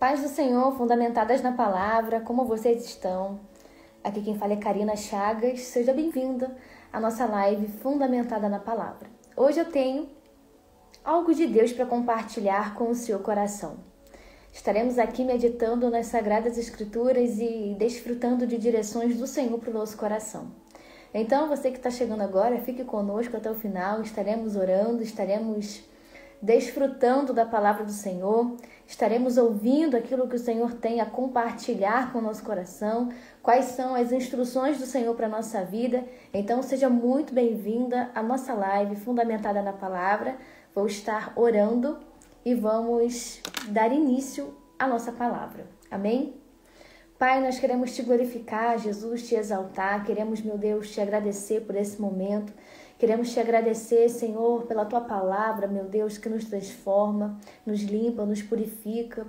Paz do Senhor, fundamentadas na palavra, como vocês estão? Aqui quem fala é Karina Chagas, seja bem-vinda à nossa live fundamentada na palavra. Hoje eu tenho algo de Deus para compartilhar com o seu coração. Estaremos aqui meditando nas Sagradas Escrituras e desfrutando de direções do Senhor para o nosso coração. Então, você que está chegando agora, fique conosco até o final, estaremos orando, estaremos desfrutando da palavra do Senhor, estaremos ouvindo aquilo que o Senhor tem a compartilhar com o nosso coração, quais são as instruções do Senhor para a nossa vida. Então, seja muito bem-vinda à nossa live fundamentada na palavra. Vou estar orando e vamos dar início à nossa palavra. Amém? Pai, nós queremos te glorificar, Jesus, te exaltar, queremos, meu Deus, te agradecer por esse momento. Queremos te agradecer, Senhor, pela tua palavra, meu Deus, que nos transforma, nos limpa, nos purifica,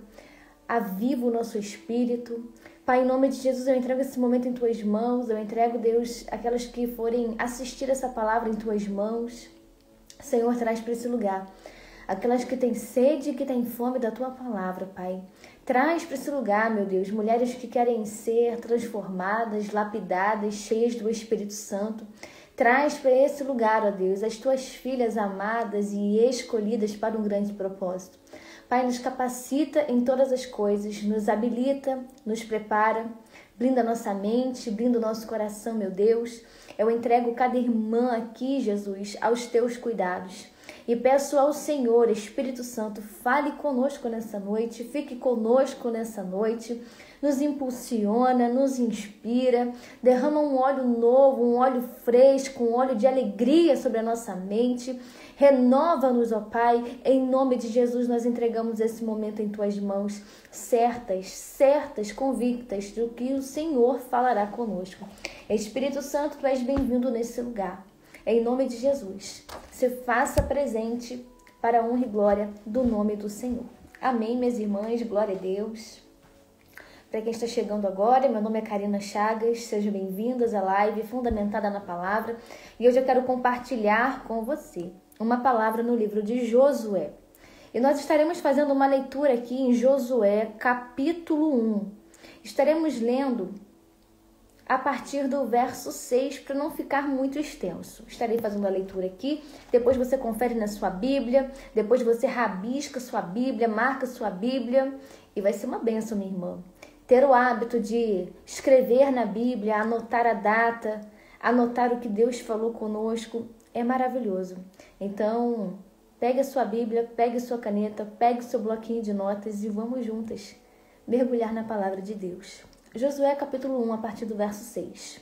aviva o nosso espírito. Pai, em nome de Jesus, eu entrego esse momento em tuas mãos, eu entrego, Deus, aquelas que forem assistir essa palavra em tuas mãos. Senhor, traz para esse lugar aquelas que têm sede e que têm fome da tua palavra, Pai. Traz para esse lugar, meu Deus, mulheres que querem ser transformadas, lapidadas, cheias do Espírito Santo. Traz para esse lugar, ó Deus, as tuas filhas amadas e escolhidas para um grande propósito. Pai, nos capacita em todas as coisas, nos habilita, nos prepara, blinda nossa mente, blinda o nosso coração, meu Deus. Eu entrego cada irmã aqui, Jesus, aos teus cuidados. E peço ao Senhor, Espírito Santo, fale conosco nessa noite, fique conosco nessa noite, nos impulsiona, nos inspira, derrama um óleo novo, um óleo fresco, um óleo de alegria sobre a nossa mente. Renova-nos, ó Pai, em nome de Jesus nós entregamos esse momento em tuas mãos, certas, convictas do que o Senhor falará conosco. Espírito Santo, tu és bem-vindo nesse lugar. Em nome de Jesus, se faça presente para a honra e glória do nome do Senhor. Amém, minhas irmãs, glória a Deus. Para quem está chegando agora, meu nome é Karina Chagas, sejam bem-vindas à live fundamentada na palavra. E hoje eu quero compartilhar com você uma palavra no livro de Josué. E nós estaremos fazendo uma leitura aqui em Josué, capítulo 1. Estaremos lendo a partir do verso 6, para não ficar muito extenso. Estarei fazendo a leitura aqui, depois você confere na sua Bíblia, depois você rabisca sua Bíblia, marca sua Bíblia, e vai ser uma bênção, minha irmã. Ter o hábito de escrever na Bíblia, anotar a data, anotar o que Deus falou conosco, é maravilhoso. Então, pegue a sua Bíblia, pegue a sua caneta, pegue o seu bloquinho de notas e vamos juntas mergulhar na palavra de Deus. Josué capítulo 1, a partir do verso 6.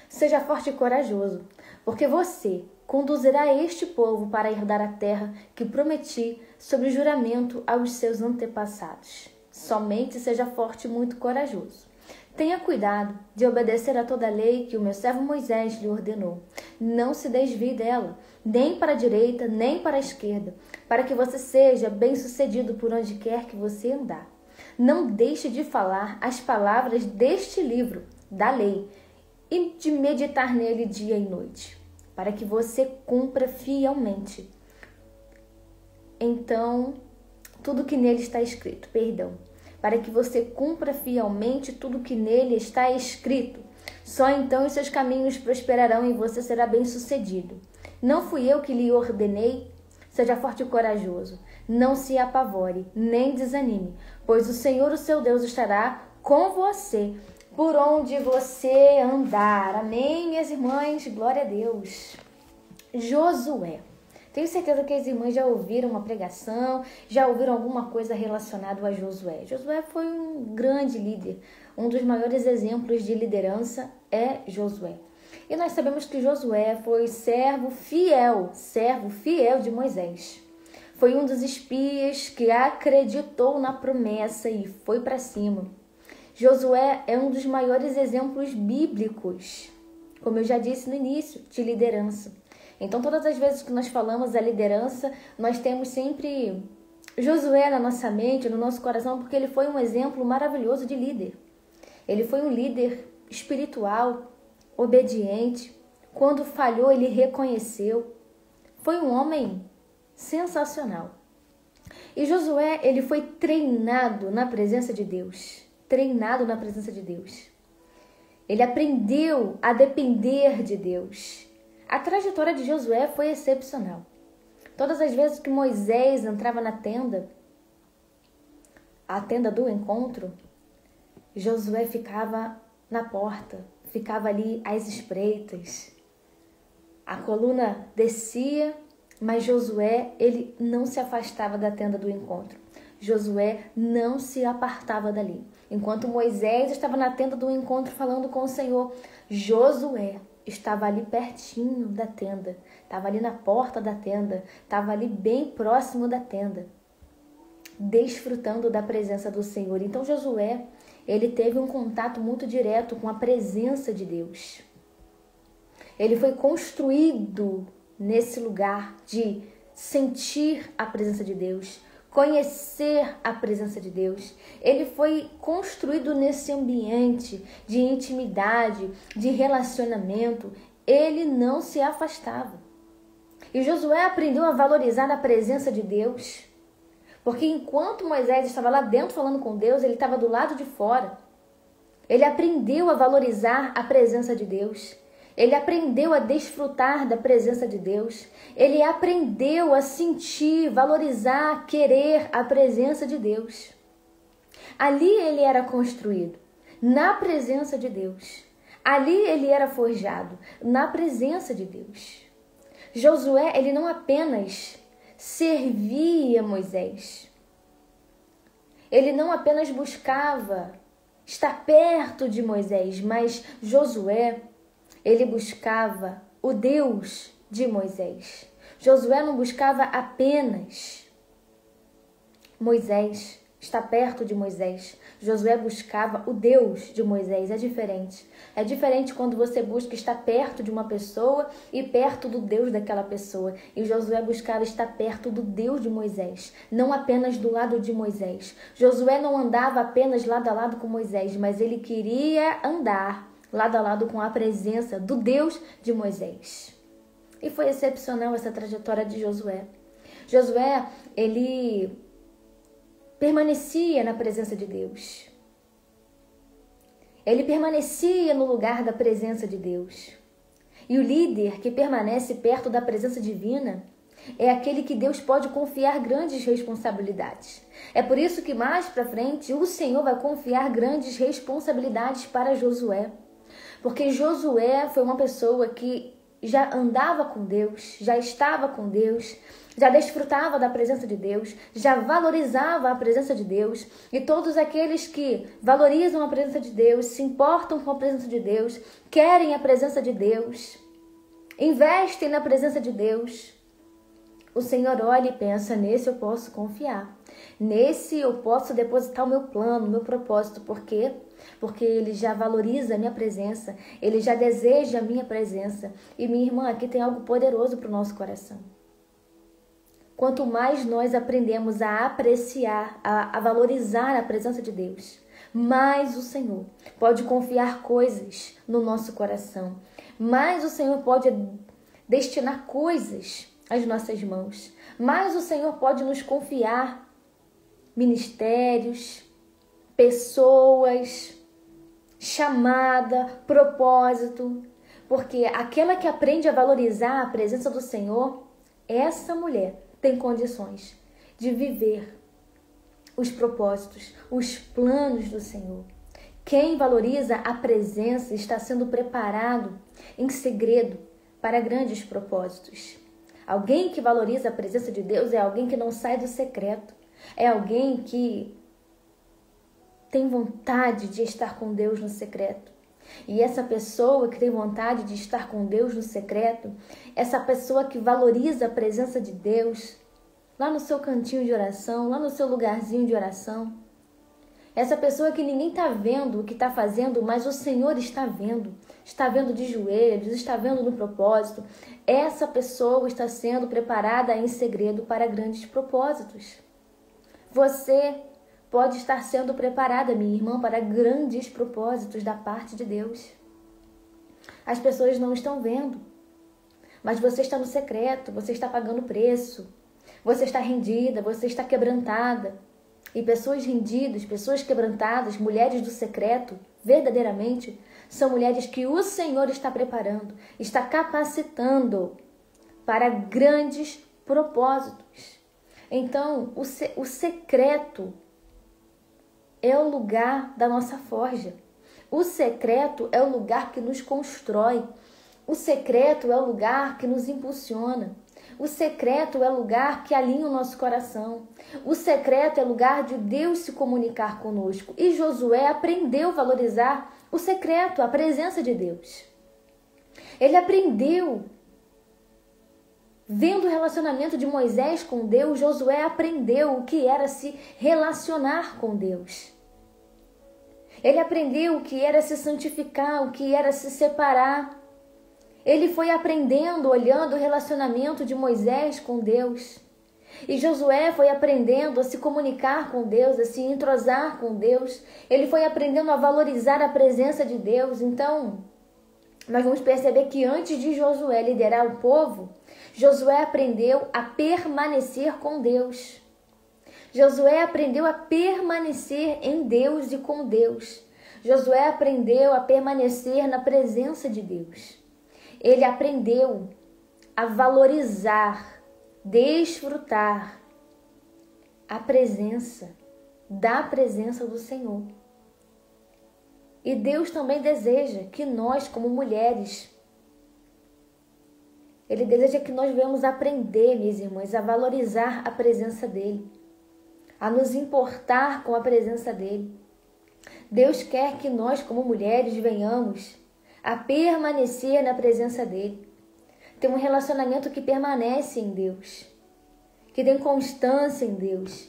Seja forte e corajoso, porque você conduzirá este povo para herdar a terra que prometi sob juramento aos seus antepassados. Somente seja forte e muito corajoso. Tenha cuidado de obedecer a toda a lei que o meu servo Moisés lhe ordenou. Não se desvie dela, nem para a direita, nem para a esquerda, para que você seja bem-sucedido por onde quer que você andar. Não deixe de falar as palavras deste livro, da lei, e de meditar nele dia e noite, para que você cumpra fielmente. Então, tudo que nele está escrito, para que você cumpra fielmente tudo que nele está escrito. Só então os seus caminhos prosperarão e você será bem-sucedido. Não fui eu que lhe ordenei? Seja forte e corajoso. Não se apavore, nem desanime, pois o Senhor, o seu Deus, estará com você por onde você andar. Amém, minhas irmãs? Glória a Deus. Josué. Tenho certeza que as irmãs já ouviram uma pregação, já ouviram alguma coisa relacionada a Josué. Josué foi um grande líder. Um dos maiores exemplos de liderança é Josué. E nós sabemos que Josué foi servo fiel de Moisés. Foi um dos espias que acreditou na promessa e foi para cima. Josué é um dos maiores exemplos bíblicos, como eu já disse no início, de liderança. Então, todas as vezes que nós falamos da liderança, nós temos sempre Josué na nossa mente, no nosso coração, porque ele foi um exemplo maravilhoso de líder. Ele foi um líder espiritual, obediente. Quando falhou, ele reconheceu. Foi um homem sensacional. E Josué, ele foi treinado na presença de Deus. Treinado na presença de Deus. Ele aprendeu a depender de Deus. A trajetória de Josué foi excepcional. Todas as vezes que Moisés entrava na tenda, a tenda do encontro, Josué ficava na porta, ficava ali às espreitas. A coluna descia, mas Josué, ele não se afastava da tenda do encontro. Josué não se apartava dali. Enquanto Moisés estava na tenda do encontro falando com o Senhor, Josué estava ali pertinho da tenda, estava ali na porta da tenda, estava ali bem próximo da tenda, desfrutando da presença do Senhor. Então Josué, ele teve um contato muito direto com a presença de Deus. Ele foi construído nesse lugar de sentir a presença de Deus, conhecer a presença de Deus. Ele foi construído nesse ambiente de intimidade, de relacionamento. Ele não se afastava. E Josué aprendeu a valorizar a presença de Deus, porque enquanto Moisés estava lá dentro falando com Deus, ele estava do lado de fora. Ele aprendeu a valorizar a presença de Deus. Ele aprendeu a desfrutar da presença de Deus. Ele aprendeu a sentir, valorizar, querer a presença de Deus. Ali ele era construído, na presença de Deus. Ali ele era forjado, na presença de Deus. Josué, ele não apenas servia Moisés. Ele não apenas buscava estar perto de Moisés, mas Josué, ele buscava o Deus de Moisés. Josué não buscava apenas Moisés, estar perto de Moisés. Josué buscava o Deus de Moisés. É diferente. É diferente quando você busca estar perto de uma pessoa e perto do Deus daquela pessoa. E Josué buscava estar perto do Deus de Moisés, não apenas do lado de Moisés. Josué não andava apenas lado a lado com Moisés, mas ele queria andar lado a lado com a presença do Deus de Moisés. E foi excepcional essa trajetória de Josué. Josué, ele permanecia na presença de Deus. Ele permanecia no lugar da presença de Deus. E o líder que permanece perto da presença divina é aquele que Deus pode confiar grandes responsabilidades. É por isso que mais para frente o Senhor vai confiar grandes responsabilidades para Josué. Porque Josué foi uma pessoa que já andava com Deus, já estava com Deus, já desfrutava da presença de Deus, já valorizava a presença de Deus. E todos aqueles que valorizam a presença de Deus, se importam com a presença de Deus, querem a presença de Deus, investem na presença de Deus, o Senhor olha e pensa: nesse eu posso confiar, nesse eu posso depositar o meu plano, o meu propósito. Por quê? Porque ele já valoriza a minha presença, ele já deseja a minha presença. E minha irmã, aqui tem algo poderoso para o nosso coração. Quanto mais nós aprendemos a apreciar, a valorizar a presença de Deus, mais o Senhor pode confiar coisas no nosso coração, mais o Senhor pode destinar coisas às nossas mãos, mais o Senhor pode nos confiar ministérios, pessoas, chamada, propósito, porque aquela que aprende a valorizar a presença do Senhor, essa mulher tem condições de viver os propósitos, os planos do Senhor. Quem valoriza a presença está sendo preparado em segredo para grandes propósitos. Alguém que valoriza a presença de Deus é alguém que não sai do secreto, é alguém que tem vontade de estar com Deus no secreto. E essa pessoa que tem vontade de estar com Deus no secreto, essa pessoa que valoriza a presença de Deus lá no seu cantinho de oração, lá no seu lugarzinho de oração, essa pessoa que ninguém está vendo o que está fazendo, mas o Senhor está vendo de joelhos, está vendo no propósito, essa pessoa está sendo preparada em segredo para grandes propósitos. Você pode estar sendo preparada, minha irmã, para grandes propósitos da parte de Deus. As pessoas não estão vendo, mas você está no secreto, você está pagando preço. Você está rendida, você está quebrantada. E pessoas rendidas, pessoas quebrantadas, mulheres do secreto, verdadeiramente, são mulheres que o Senhor está preparando, está capacitando para grandes propósitos. Então, o secreto é o lugar da nossa forja. O secreto é o lugar que nos constrói. O secreto é o lugar que nos impulsiona. O secreto é o lugar que alinha o nosso coração. O secreto é o lugar de Deus se comunicar conosco. E Josué aprendeu a valorizar o secreto, a presença de Deus. Ele aprendeu. Vendo o relacionamento de Moisés com Deus, Josué aprendeu o que era se relacionar com Deus. Ele aprendeu o que era se santificar, o que era se separar. Ele foi aprendendo, olhando o relacionamento de Moisés com Deus. E Josué foi aprendendo a se comunicar com Deus, a se entrosar com Deus. Ele foi aprendendo a valorizar a presença de Deus. Então, nós vamos perceber que antes de Josué liderar o povo, Josué aprendeu a permanecer com Deus. Josué aprendeu a permanecer em Deus e com Deus. Josué aprendeu a permanecer na presença de Deus. Ele aprendeu a valorizar, desfrutar a presença do Senhor. E Deus também deseja que nós, como mulheres, Ele deseja que nós venhamos aprender, minhas irmãs, a valorizar a presença dEle, a nos importar com a presença dEle. Deus quer que nós, como mulheres, venhamos a permanecer na presença dEle. Ter um relacionamento que permanece em Deus, que tem constância em Deus,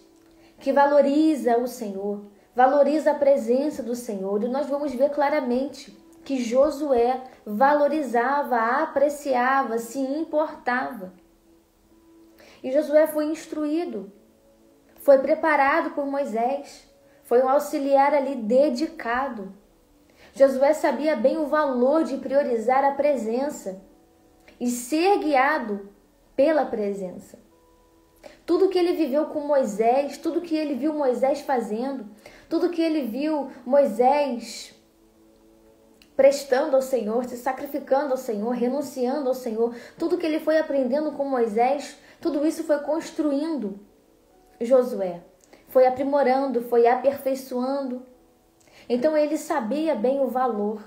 que valoriza o Senhor, valoriza a presença do Senhor. E nós vamos ver claramente que Josué valorizava, apreciava, se importava. E Josué foi instruído, foi preparado por Moisés, foi um auxiliar ali dedicado. Josué sabia bem o valor de priorizar a presença e ser guiado pela presença. Tudo que ele viveu com Moisés, tudo que ele viu Moisés fazendo, tudo que ele viu Moisés prestando ao Senhor, se sacrificando ao Senhor, renunciando ao Senhor, tudo que ele foi aprendendo com Moisés, tudo isso foi construindo Josué, foi aprimorando, foi aperfeiçoando. Então ele sabia bem o valor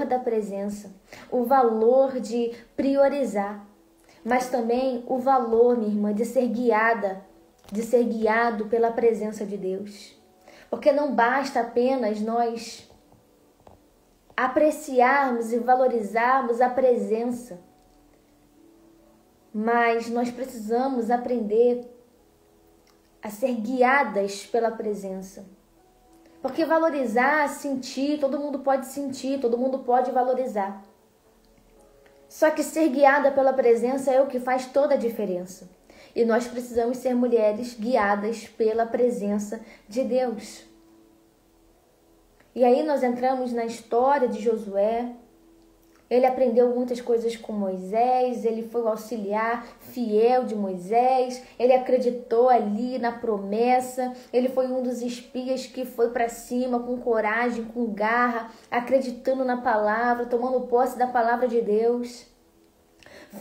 da presença, o valor de priorizar, mas também o valor, minha irmã, de ser guiada, de ser guiado pela presença de Deus. Porque não basta apenas nós apreciarmos e valorizarmos a presença, mas nós precisamos aprender a ser guiadas pela presença. Porque valorizar, sentir, todo mundo pode sentir, todo mundo pode valorizar. Só que ser guiada pela presença é o que faz toda a diferença. E nós precisamos ser mulheres guiadas pela presença de Deus. E aí nós entramos na história de Josué. Ele aprendeu muitas coisas com Moisés, ele foi o auxiliar fiel de Moisés, ele acreditou ali na promessa, ele foi um dos espias que foi para cima com coragem, com garra, acreditando na palavra, tomando posse da palavra de Deus.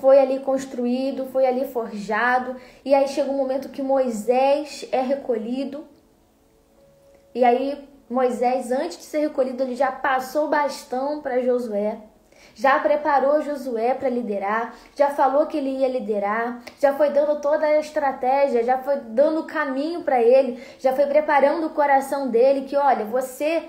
Foi ali construído, foi ali forjado, e aí chega um momento que Moisés é recolhido, e aí Moisés, antes de ser recolhido, ele já passou o bastão para Josué. Já preparou Josué para liderar, já falou que ele ia liderar, já foi dando toda a estratégia, já foi dando o caminho para ele, já foi preparando o coração dele que, olha, você,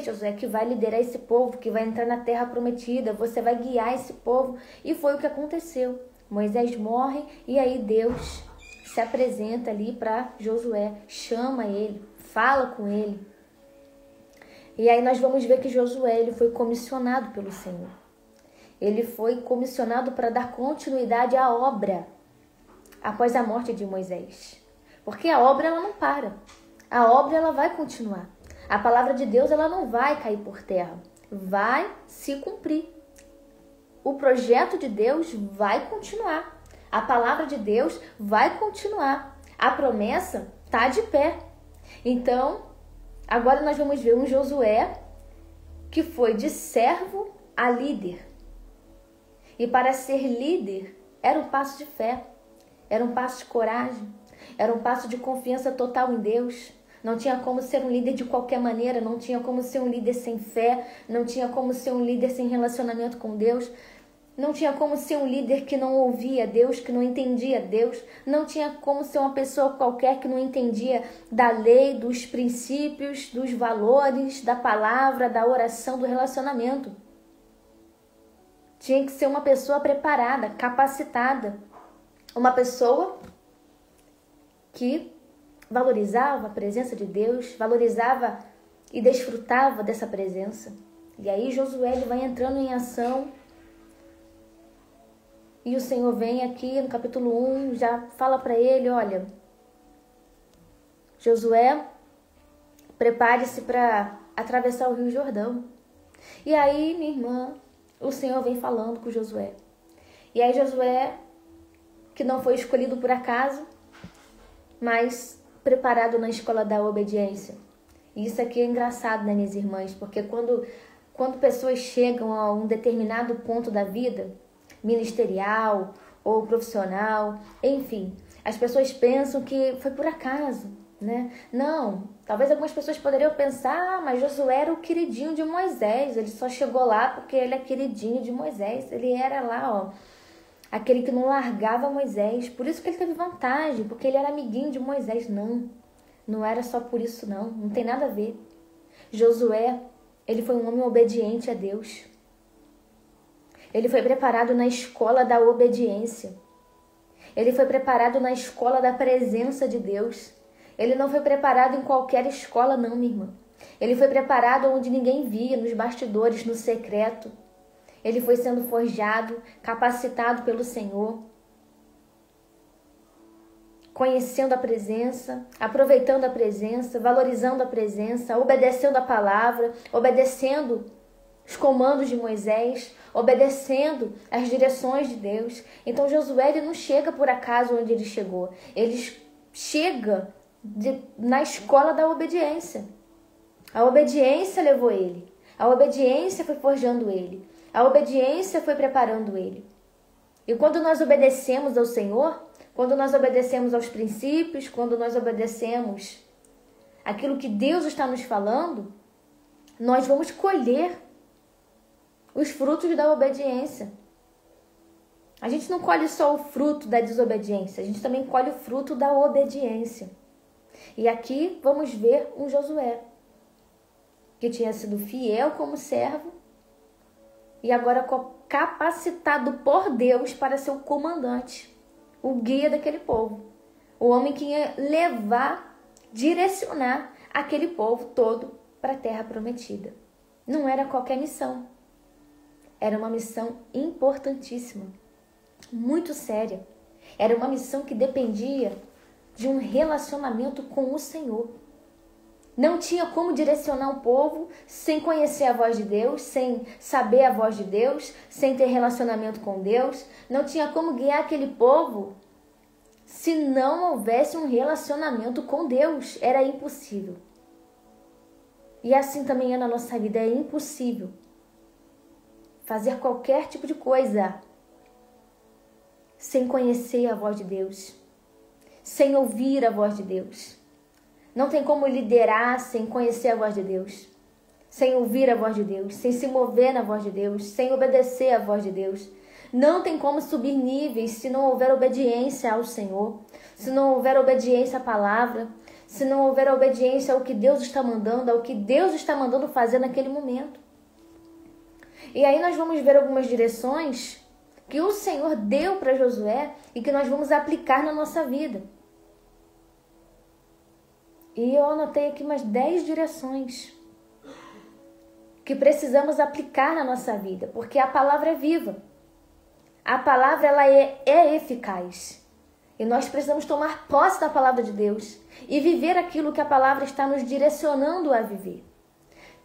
Josué, que vai liderar esse povo, que vai entrar na terra prometida, você vai guiar esse povo. E foi o que aconteceu. Moisés morre e aí Deus se apresenta ali para Josué, chama ele, fala com ele. E aí nós vamos ver que Josué ele foi comissionado pelo Senhor. Ele foi comissionado para dar continuidade à obra após a morte de Moisés. Porque a obra ela não para. A obra ela vai continuar. A palavra de Deus ela não vai cair por terra. Vai se cumprir. O projeto de Deus vai continuar. A palavra de Deus vai continuar. A promessa está de pé. Então, agora nós vamos ver um Josué que foi de servo a líder. E para ser líder, era um passo de fé, era um passo de coragem, era um passo de confiança total em Deus. Não tinha como ser um líder de qualquer maneira, não tinha como ser um líder sem fé, não tinha como ser um líder sem relacionamento com Deus, não tinha como ser um líder que não ouvia Deus, que não entendia Deus, não tinha como ser uma pessoa qualquer que não entendia da lei, dos princípios, dos valores, da palavra, da oração, do relacionamento. Tinha que ser uma pessoa preparada, capacitada, uma pessoa que valorizava a presença de Deus, valorizava e desfrutava dessa presença. E aí Josué ele vai entrando em ação. E o Senhor vem aqui no capítulo 1, já fala para ele, olha, Josué, prepare-se para atravessar o Rio Jordão. E aí, minha irmã, o Senhor vem falando com Josué. E aí Josué, que não foi escolhido por acaso, mas preparado na escola da obediência. E isso aqui é engraçado, né, minhas irmãs? Porque quando pessoas chegam a um determinado ponto da vida, ministerial ou profissional, enfim, as pessoas pensam que foi por acaso, né? Não, talvez algumas pessoas poderiam pensar, mas Josué era o queridinho de Moisés, ele só chegou lá porque ele é queridinho de Moisés, ele era lá, ó, aquele que não largava Moisés, por isso que ele teve vantagem, porque ele era amiguinho de Moisés. Não era só por isso não tem nada a ver. Josué, ele foi um homem obediente a Deus. Ele foi preparado na escola da obediência. Ele foi preparado na escola da presença de Deus. Ele não foi preparado em qualquer escola, não, minha irmã. Ele foi preparado onde ninguém via, nos bastidores, no secreto. Ele foi sendo forjado, capacitado pelo Senhor. Conhecendo a presença, aproveitando a presença, valorizando a presença, obedecendo a palavra, obedecendo os comandos de Moisés, obedecendo as direções de Deus. Então Josué ele não chega por acaso onde ele chegou. Ele chega na escola da obediência. A obediência levou ele. A obediência foi forjando ele. A obediência foi preparando ele. E quando nós obedecemos ao Senhor, quando nós obedecemos aos princípios, quando nós obedecemos aquilo que Deus está nos falando, nós vamos colher os frutos da obediência. A gente não colhe só o fruto da desobediência, a gente também colhe o fruto da obediência. E aqui vamos ver um Josué, que tinha sido fiel como servo e agora capacitado por Deus para ser o comandante, o guia daquele povo. O homem que ia levar, direcionar aquele povo todo para a terra prometida. Não era qualquer missão. Era uma missão importantíssima, muito séria. Era uma missão que dependia de um relacionamento com o Senhor. Não tinha como direcionar o povo sem conhecer a voz de Deus, sem saber a voz de Deus, sem ter relacionamento com Deus. Não tinha como guiar aquele povo se não houvesse um relacionamento com Deus. Era impossível. E assim também é na nossa vida, é impossível fazer qualquer tipo de coisa sem conhecer a voz de Deus, sem ouvir a voz de Deus. Não tem como liderar sem conhecer a voz de Deus, sem ouvir a voz de Deus, sem se mover na voz de Deus, sem obedecer a voz de Deus. Não tem como subir níveis se não houver obediência ao Senhor, se não houver obediência à palavra, se não houver obediência ao que Deus está mandando, ao que Deus está mandando fazer naquele momento. E aí nós vamos ver algumas direções que o Senhor deu para Josué e que nós vamos aplicar na nossa vida. E eu anotei aqui umas 10 direções que precisamos aplicar na nossa vida, porque a palavra é viva. A palavra ela é eficaz. E nós precisamos tomar posse da palavra de Deus e viver aquilo que a palavra está nos direcionando a viver.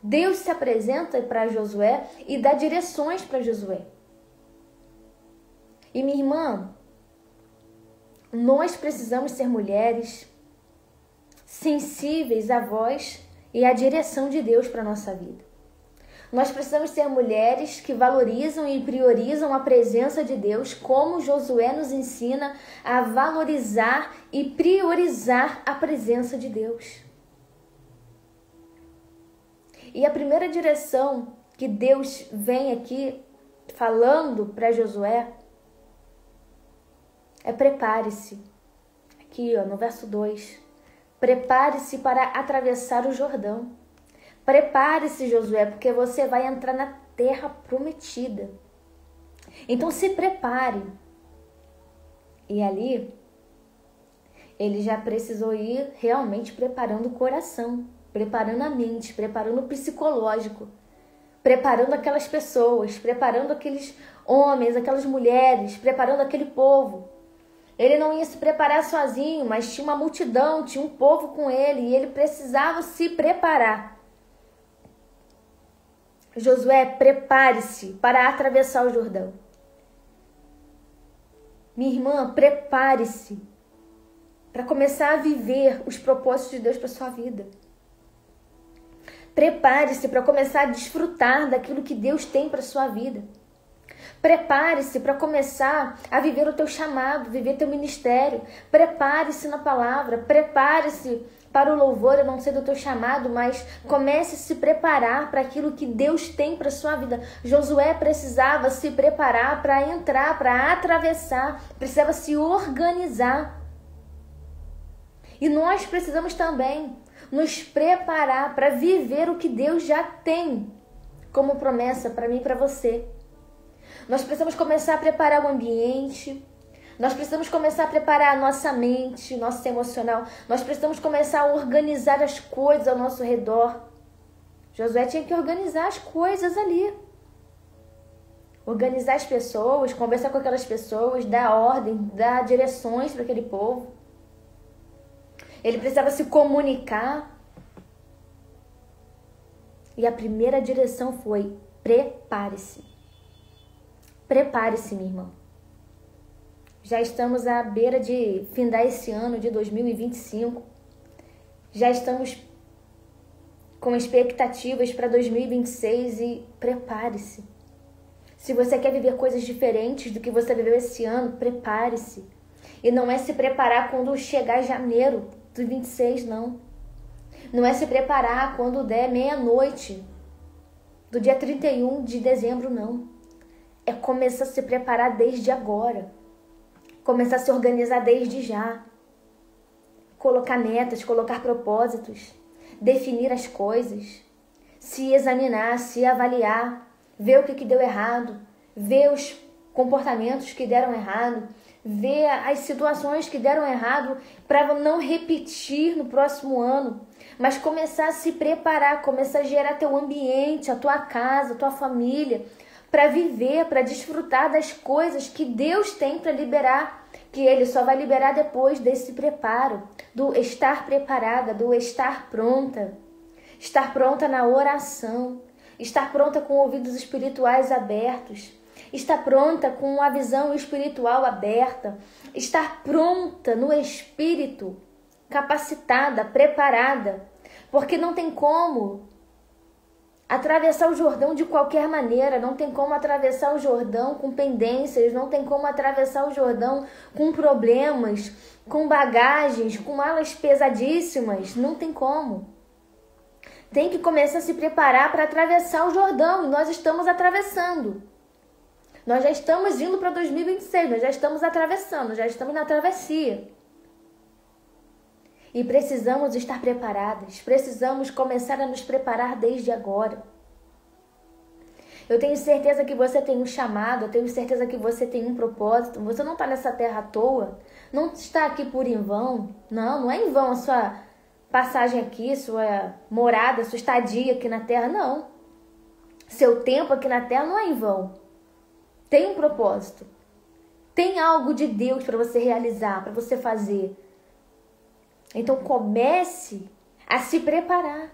Deus se apresenta para Josué e dá direções para Josué. E minha irmã, nós precisamos ser mulheres sensíveis à voz e à direção de Deus para a nossa vida. Nós precisamos ser mulheres que valorizam e priorizam a presença de Deus, como Josué nos ensina a valorizar e priorizar a presença de Deus. E a primeira direção que Deus vem aqui falando para Josué é: prepare-se. Aqui, ó, no verso 2. Prepare-se para atravessar o Jordão. Prepare-se, Josué, porque você vai entrar na terra prometida. Então se prepare. E ali, ele já precisou ir realmente preparando o coração, preparando a mente, preparando o psicológico, preparando aquelas pessoas, preparando aqueles homens, aquelas mulheres, preparando aquele povo. Ele não ia se preparar sozinho, mas tinha uma multidão, tinha um povo com ele, e ele precisava se preparar. Josué, prepare-se para atravessar o Jordão. Minha irmã, prepare-se para começar a viver os propósitos de Deus para sua vida. Prepare-se para começar a desfrutar daquilo que Deus tem para sua vida. Prepare-se para começar a viver o teu chamado, viver teu ministério. Prepare-se na palavra, prepare-se para o louvor. Eu não sei do teu chamado, mas comece a se preparar para aquilo que Deus tem para sua vida. Josué precisava se preparar para entrar, para atravessar, precisava se organizar. E nós precisamos também nos preparar para viver o que Deus já tem como promessa para mim e para você. Nós precisamos começar a preparar o ambiente, nós precisamos começar a preparar a nossa mente, nosso emocional, nós precisamos começar a organizar as coisas ao nosso redor. Josué tinha que organizar as coisas ali. Organizar as pessoas, conversar com aquelas pessoas, dar ordem, dar direções para aquele povo. Ele precisava se comunicar. E a primeira direção foi: prepare-se. Prepare-se, minha irmã. Já estamos à beira de findar esse ano de 2025. Já estamos com expectativas para 2026 e prepare-se. Se você quer viver coisas diferentes do que você viveu esse ano, prepare-se. E não é se preparar quando chegar janeiro de 26, não. Não é se preparar quando der meia-noite do dia 31 de dezembro, não. É começar a se preparar desde agora. Começar a se organizar desde já. Colocar metas, colocar propósitos. Definir as coisas. Se examinar, se avaliar. Ver o que deu errado. Ver os comportamentos que deram errado. Ver as situações que deram errado para não repetir no próximo ano. Mas começar a se preparar, começar a gerar teu ambiente, a tua casa, a tua família, para viver, para desfrutar das coisas que Deus tem para liberar, que Ele só vai liberar depois desse preparo, do estar preparada, do estar pronta. Estar pronta na oração, estar pronta com ouvidos espirituais abertos, estar pronta com a visão espiritual aberta, estar pronta no espírito, capacitada, preparada, porque não tem como atravessar o Jordão de qualquer maneira, não tem como atravessar o Jordão com pendências, não tem como atravessar o Jordão com problemas, com bagagens, com malas pesadíssimas, não tem como. Tem que começar a se preparar para atravessar o Jordão, e nós estamos atravessando. Nós já estamos indo para 2026, nós já estamos atravessando, já estamos na travessia. E precisamos estar preparadas, precisamos começar a nos preparar desde agora. Eu tenho certeza que você tem um chamado, eu tenho certeza que você tem um propósito. Você não está nessa terra à toa, não está aqui por em vão. Não é em vão a sua passagem aqui, sua morada, sua estadia aqui na terra, não. Seu tempo aqui na terra não é em vão. Tem um propósito. Tem algo de Deus para você realizar, para você fazer. Então comece a se preparar.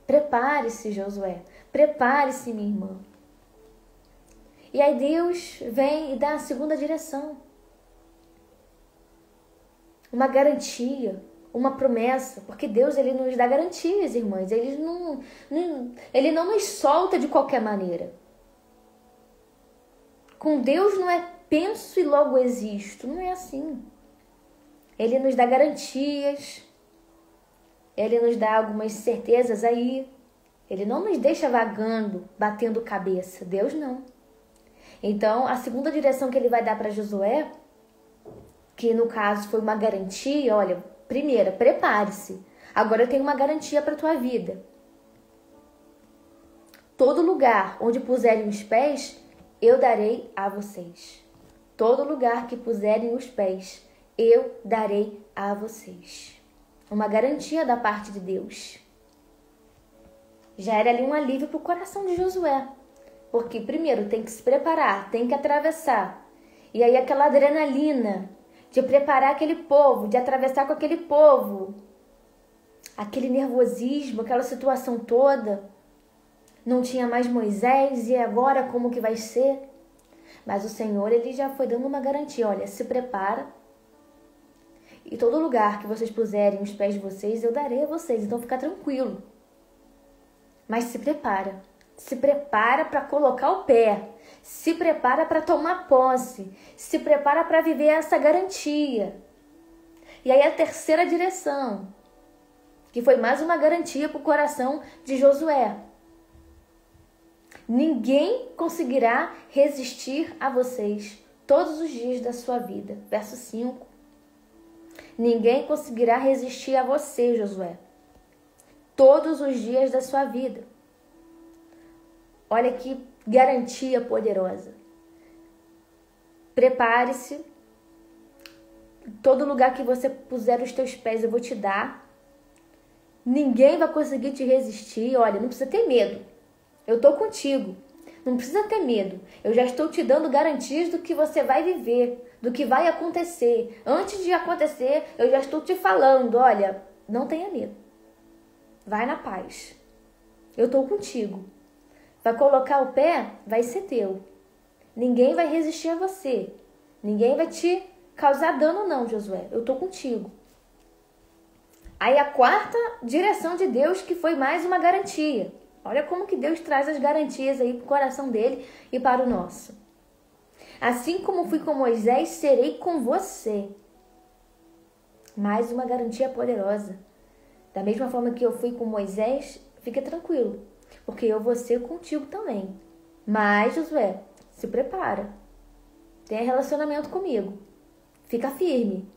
Prepare-se, Josué. Prepare-se, minha irmã. E aí Deus vem e dá a segunda direção. uma garantia, uma promessa, porque Deus, ele nos dá garantias, irmãs. Ele não nos solta de qualquer maneira. Com Deus não é penso e logo existo, não é assim. Ele nos dá garantias, ele nos dá algumas certezas aí. Ele não nos deixa vagando, batendo cabeça. Deus não. Então, a segunda direção que ele vai dar para Josué, que no caso foi uma garantia, olha, primeira, prepare-se. Agora eu tenho uma garantia para a tua vida. Todo lugar onde puserem os pés, eu darei a vocês. Todo lugar que puserem os pés, eu darei a vocês. Uma garantia da parte de Deus. Já era ali um alívio para o coração de Josué. Porque primeiro tem que se preparar, tem que atravessar. E aí aquela adrenalina de preparar aquele povo, de atravessar com aquele povo. Aquele nervosismo, aquela situação toda. Não tinha mais Moisés, e agora como que vai ser? Mas o Senhor, ele já foi dando uma garantia. Olha, se prepara. E todo lugar que vocês puserem os pés de vocês, eu darei a vocês. Então fica tranquilo. Mas se prepara. Se prepara para colocar o pé. Se prepara para tomar posse. Se prepara para viver essa garantia. E aí a terceira direção, que foi mais uma garantia para o coração de Josué. Ninguém conseguirá resistir a vocês todos os dias da sua vida. Verso 5. Ninguém conseguirá resistir a você, Josué, todos os dias da sua vida. Olha que garantia poderosa. Prepare-se. Todo lugar que você puser os teus pés, eu vou te dar. Ninguém vai conseguir te resistir. Olha, não precisa ter medo. Eu estou contigo. Não precisa ter medo. Eu já estou te dando garantias do que você vai viver, do que vai acontecer. Antes de acontecer, eu já estou te falando. Olha, não tenha medo. Vai na paz. Eu estou contigo. Vai colocar o pé, vai ser teu. Ninguém vai resistir a você. Ninguém vai te causar dano não, Josué. Eu estou contigo. Aí a quarta direção de Deus, que foi mais uma garantia. Olha como que Deus traz as garantias aí para o coração dele e para o nosso. Assim como fui com Moisés, serei com você. Mais uma garantia poderosa. Da mesma forma que eu fui com Moisés, fica tranquilo, porque eu vou ser contigo também. Mas, Josué, se prepara. Tenha relacionamento comigo. Fica firme.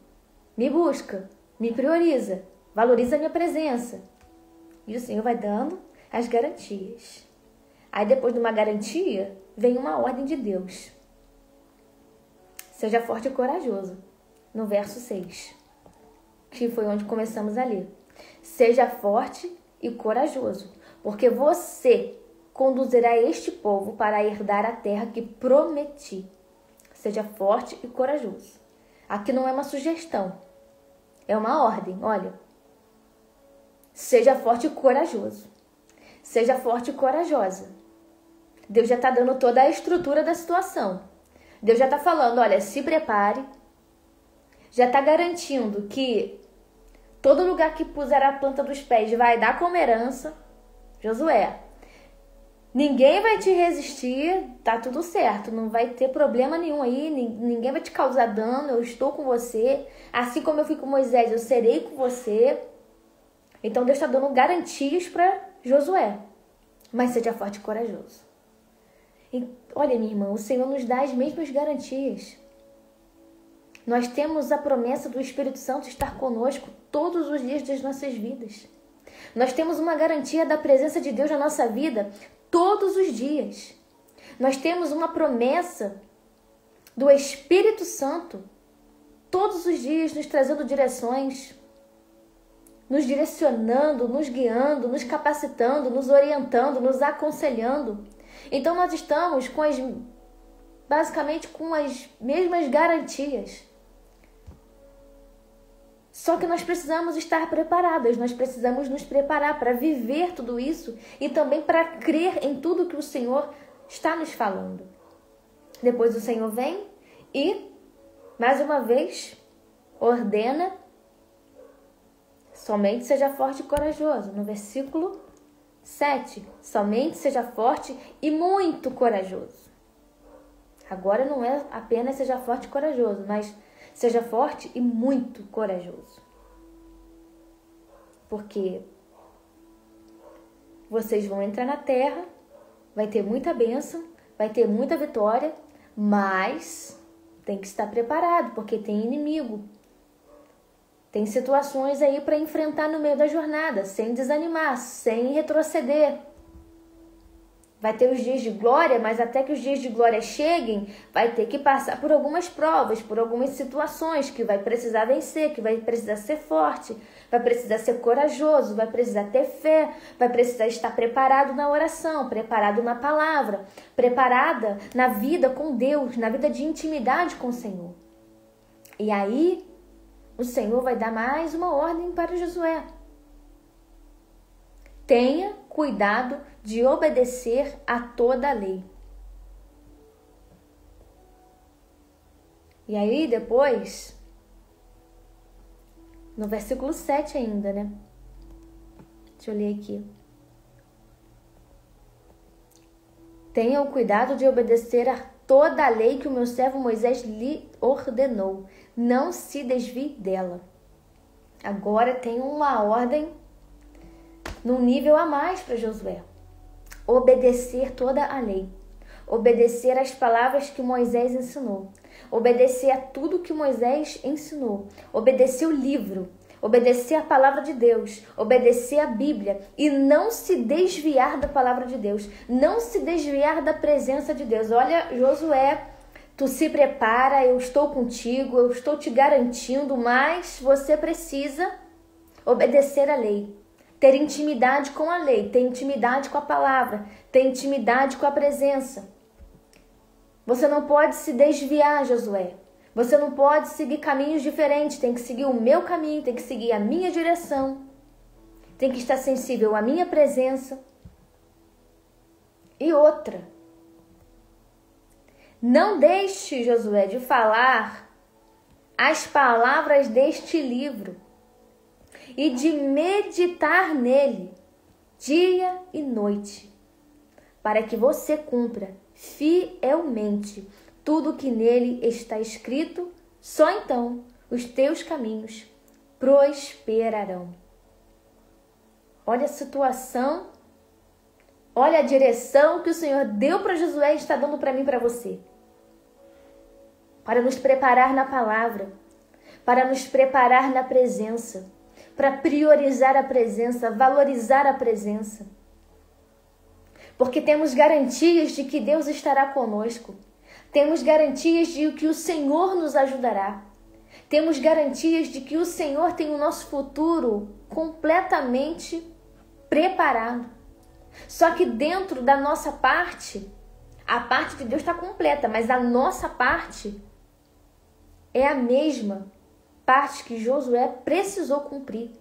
Me busca. Me prioriza. Valoriza a minha presença. E o Senhor vai dando as garantias. Aí depois de uma garantia, vem uma ordem de Deus. Seja forte e corajoso. No verso 6. Que foi onde começamos a ler. Seja forte e corajoso, porque você conduzirá este povo para herdar a terra que prometi. Seja forte e corajoso. Aqui não é uma sugestão. É uma ordem, olha. Seja forte e corajoso. Seja forte e corajosa. Deus já está dando toda a estrutura da situação. Deus já está falando, olha, se prepare. Já está garantindo que todo lugar que puser a planta dos pés vai dar como herança. Josué, ninguém vai te resistir, tá tudo certo. Não vai ter problema nenhum aí, ninguém vai te causar dano, eu estou com você. Assim como eu fui com Moisés, eu serei com você. Então Deus está dando garantias para Josué, mas seja forte e corajoso. E, olha, minha irmã, o Senhor nos dá as mesmas garantias. Nós temos a promessa do Espírito Santo estar conosco todos os dias das nossas vidas. Nós temos uma garantia da presença de Deus na nossa vida todos os dias. Nós temos uma promessa do Espírito Santo todos os dias nos trazendo direções, nos direcionando, nos guiando, nos capacitando, nos orientando, nos aconselhando. Então nós estamos basicamente com as mesmas garantias. Só que nós precisamos estar preparadas, nós precisamos nos preparar para viver tudo isso e também para crer em tudo que o Senhor está nos falando. Depois o Senhor vem e, mais uma vez, ordena, somente seja forte e corajoso. No versículo 7, somente seja forte e muito corajoso. Agora não é apenas seja forte e corajoso, mas seja forte e muito corajoso. Porque vocês vão entrar na terra, vai ter muita bênção, vai ter muita vitória, mas tem que estar preparado, porque tem inimigo. Tem situações aí para enfrentar no meio da jornada, sem desanimar, sem retroceder. Vai ter os dias de glória, mas até que os dias de glória cheguem, vai ter que passar por algumas provas, por algumas situações que vai precisar vencer, que vai precisar ser forte, vai precisar ser corajoso, vai precisar ter fé, vai precisar estar preparado na oração, preparado na palavra, preparada na vida com Deus, na vida de intimidade com o Senhor. E aí, o Senhor vai dar mais uma ordem para Josué. Tenha cuidado de obedecer a toda a lei. E aí depois, no versículo 7 ainda, né? Deixa eu ler aqui. Tenha o cuidado de obedecer a toda a lei que o meu servo Moisés lhe ordenou. Não se desvie dela. Agora tem uma ordem num nível a mais para Josué. Obedecer toda a lei. Obedecer às palavras que Moisés ensinou. Obedecer a tudo que Moisés ensinou. Obedecer o livro. Obedecer a palavra de Deus. Obedecer a Bíblia. E não se desviar da palavra de Deus. Não se desviar da presença de Deus. Olha, Josué, tu se prepara, eu estou contigo, eu estou te garantindo, mas você precisa obedecer a lei. Ter intimidade com a lei, ter intimidade com a palavra, ter intimidade com a presença. Você não pode se desviar, Josué. Você não pode seguir caminhos diferentes. Tem que seguir o meu caminho, tem que seguir a minha direção. Tem que estar sensível à minha presença. E outra. Não deixe, Josué, de falar as palavras deste livro e de meditar nele dia e noite, para que você cumpra fielmente tudo que nele está escrito. Só então os teus caminhos prosperarão. Olha a situação, olha a direção que o Senhor deu para Josué e está dando para mim e para você. Para nos preparar na palavra, para nos preparar na presença, para priorizar a presença, valorizar a presença. Porque temos garantias de que Deus estará conosco. Temos garantias de que o Senhor nos ajudará. Temos garantias de que o Senhor tem o nosso futuro completamente preparado. Só que dentro da nossa parte, a parte de Deus está completa, mas a nossa parte é a mesma parte que Josué precisou cumprir.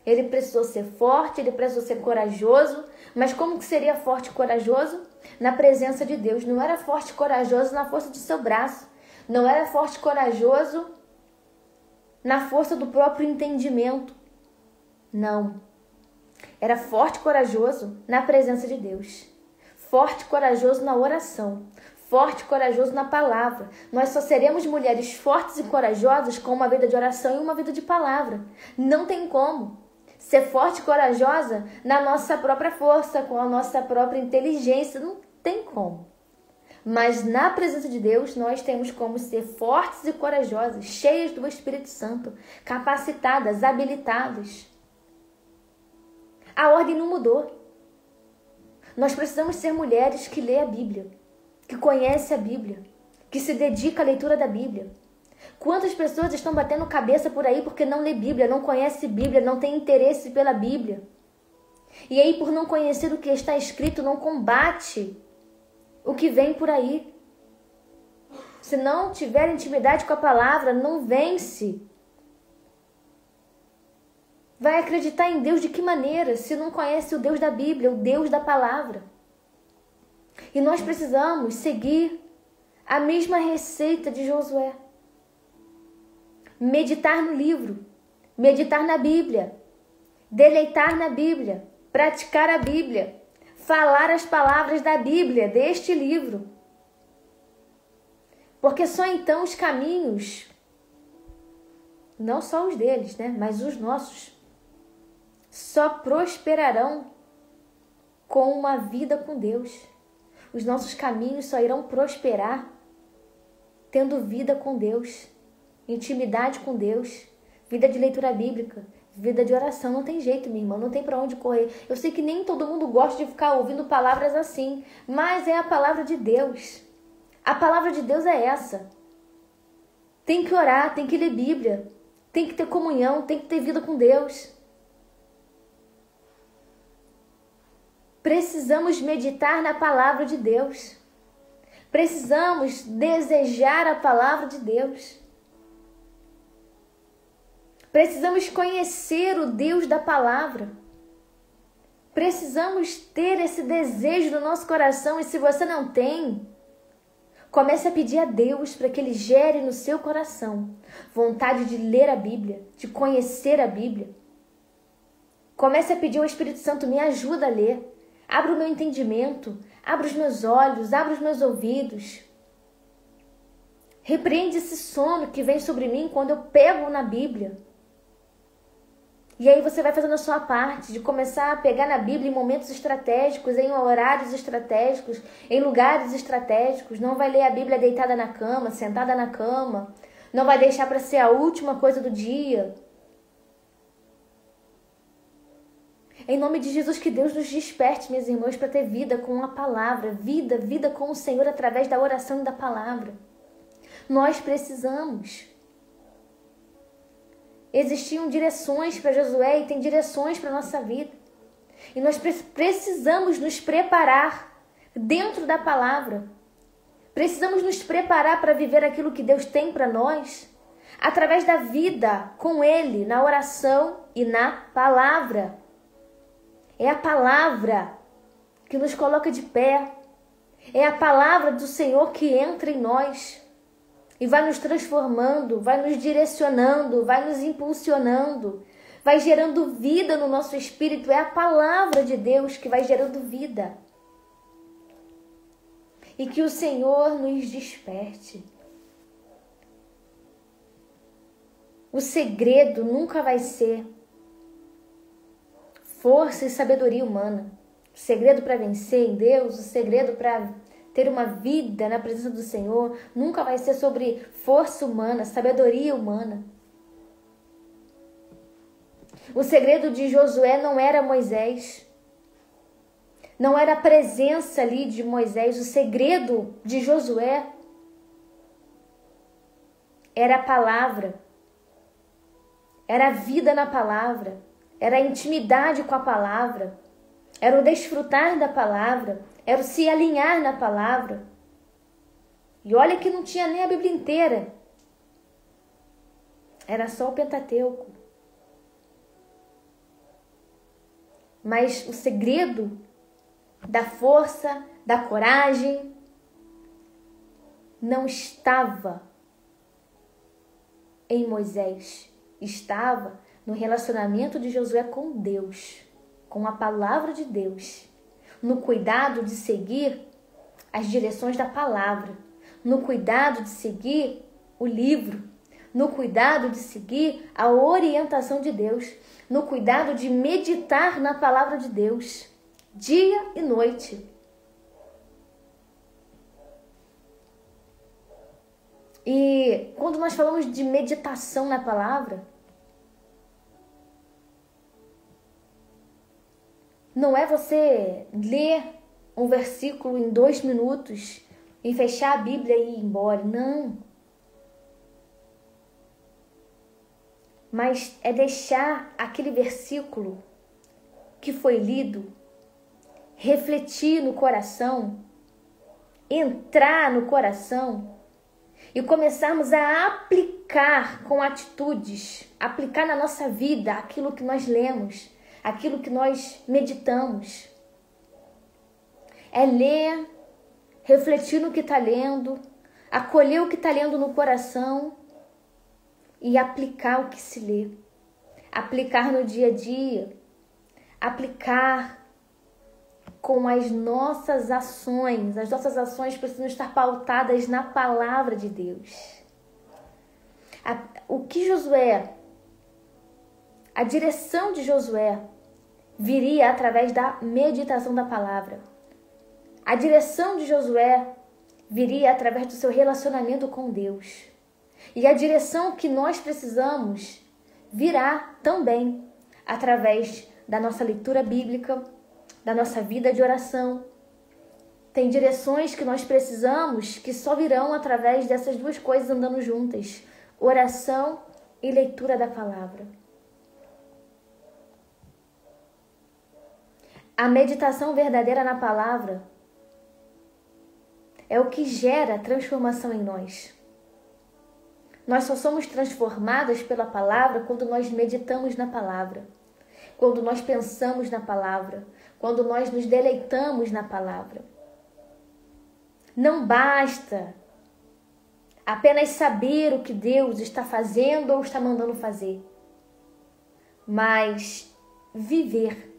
Ele precisou ser forte, ele precisou ser corajoso, mas como que seria forte e corajoso? Na presença de Deus. Não era forte e corajoso na força do seu braço, não era forte e corajoso na força do próprio entendimento. Não. Era forte e corajoso na presença de Deus. Forte e corajoso na oração. Forte e corajoso na palavra. Nós só seremos mulheres fortes e corajosas com uma vida de oração e uma vida de palavra. Não tem como ser forte e corajosa na nossa própria força, com a nossa própria inteligência. Não tem como. Mas na presença de Deus, nós temos como ser fortes e corajosas, cheias do Espírito Santo, capacitadas, habilitadas. A ordem não mudou. Nós precisamos ser mulheres que lê a Bíblia, que conhece a Bíblia, que se dedica à leitura da Bíblia. Quantas pessoas estão batendo cabeça por aí porque não lê Bíblia, não conhece Bíblia, não tem interesse pela Bíblia. E aí, por não conhecer o que está escrito, não combate o que vem por aí. Se não tiver intimidade com a palavra, não vence. Vai acreditar em Deus de que maneira, se não conhece o Deus da Bíblia, o Deus da palavra? E nós precisamos seguir a mesma receita de Josué. meditar no livro, meditar na Bíblia, deleitar na Bíblia, praticar a Bíblia, falar as palavras da Bíblia, deste livro. Porque só então os caminhos, não só os deles, né, mas os nossos, só prosperarão com uma vida com Deus. Os nossos caminhos só irão prosperar tendo vida com Deus, intimidade com Deus, vida de leitura bíblica, vida de oração. Não tem jeito, minha irmã, não tem para onde correr. Eu sei que nem todo mundo gosta de ficar ouvindo palavras assim, mas é a palavra de Deus. A palavra de Deus é essa. Tem que orar, tem que ler Bíblia, tem que ter comunhão, tem que ter vida com Deus. Precisamos meditar na palavra de Deus. Precisamos desejar a palavra de Deus. Precisamos conhecer o Deus da palavra. Precisamos ter esse desejo no nosso coração. E se você não tem, comece a pedir a Deus para que Ele gere no seu coração vontade de ler a Bíblia, de conhecer a Bíblia. Comece a pedir ao Espírito Santo, me ajuda a ler. Abra o meu entendimento, abra os meus olhos, abra os meus ouvidos. Repreende esse sono que vem sobre mim quando eu pego na Bíblia. E aí você vai fazendo a sua parte de começar a pegar na Bíblia em momentos estratégicos, em horários estratégicos, em lugares estratégicos. Não vai ler a Bíblia deitada na cama, sentada na cama. Não vai deixar para ser a última coisa do dia. Em nome de Jesus, que Deus nos desperte, meus irmãos, para ter vida com a palavra. Vida com o Senhor através da oração e da palavra. Nós precisamos. Existiam direções para Josué e tem direções para a nossa vida. E nós precisamos nos preparar dentro da palavra. Precisamos nos preparar para viver aquilo que Deus tem para nós através da vida com Ele, na oração e na palavra. É a palavra que nos coloca de pé. É a palavra do Senhor que entra em nós e vai nos transformando, vai nos direcionando, vai nos impulsionando, vai gerando vida no nosso espírito. É a palavra de Deus que vai gerando vida. E que o Senhor nos desperte. O segredo nunca vai ser força e sabedoria humana. O segredo para vencer em Deus, o segredo para ter uma vida na presença do Senhor, nunca vai ser sobre força humana, sabedoria humana. O segredo de Josué não era Moisés. Não era a presença ali de Moisés. O segredo de Josué era a palavra. Era a vida na palavra. Era a intimidade com a palavra. Era o desfrutar da palavra. Era o se alinhar na palavra. E olha que não tinha nem a Bíblia inteira. Era só o Pentateuco. Mas o segredo da força, da coragem, não estava em Moisés. Estava no relacionamento de Josué com Deus, com a palavra de Deus, no cuidado de seguir as direções da palavra, no cuidado de seguir o livro, no cuidado de seguir a orientação de Deus, no cuidado de meditar na palavra de Deus, dia e noite. E quando nós falamos de meditação na palavra, não é você ler um versículo em 2 minutos e fechar a Bíblia e ir embora. Não. Mas é deixar aquele versículo que foi lido refletir no coração, entrar no coração e começarmos a aplicar com atitudes, aplicar na nossa vida aquilo que nós lemos, aquilo que nós meditamos. É ler, refletir no que está lendo, acolher o que está lendo no coração, e aplicar o que se lê. Aplicar no dia a dia. Aplicar com as nossas ações. As nossas ações precisam estar pautadas na palavra de Deus. O que Josué, a direção de Josué, viria através da meditação da palavra. A direção de Josué viria através do seu relacionamento com Deus. E a direção que nós precisamos virá também através da nossa leitura bíblica, da nossa vida de oração. Tem direções que nós precisamos que só virão através dessas duas coisas andando juntas: oração e leitura da palavra. A meditação verdadeira na palavra é o que gera transformação em nós. Nós só somos transformadas pela palavra quando nós meditamos na palavra, quando nós pensamos na palavra, quando nós nos deleitamos na palavra. Não basta apenas saber o que Deus está fazendo ou está mandando fazer, mas viver,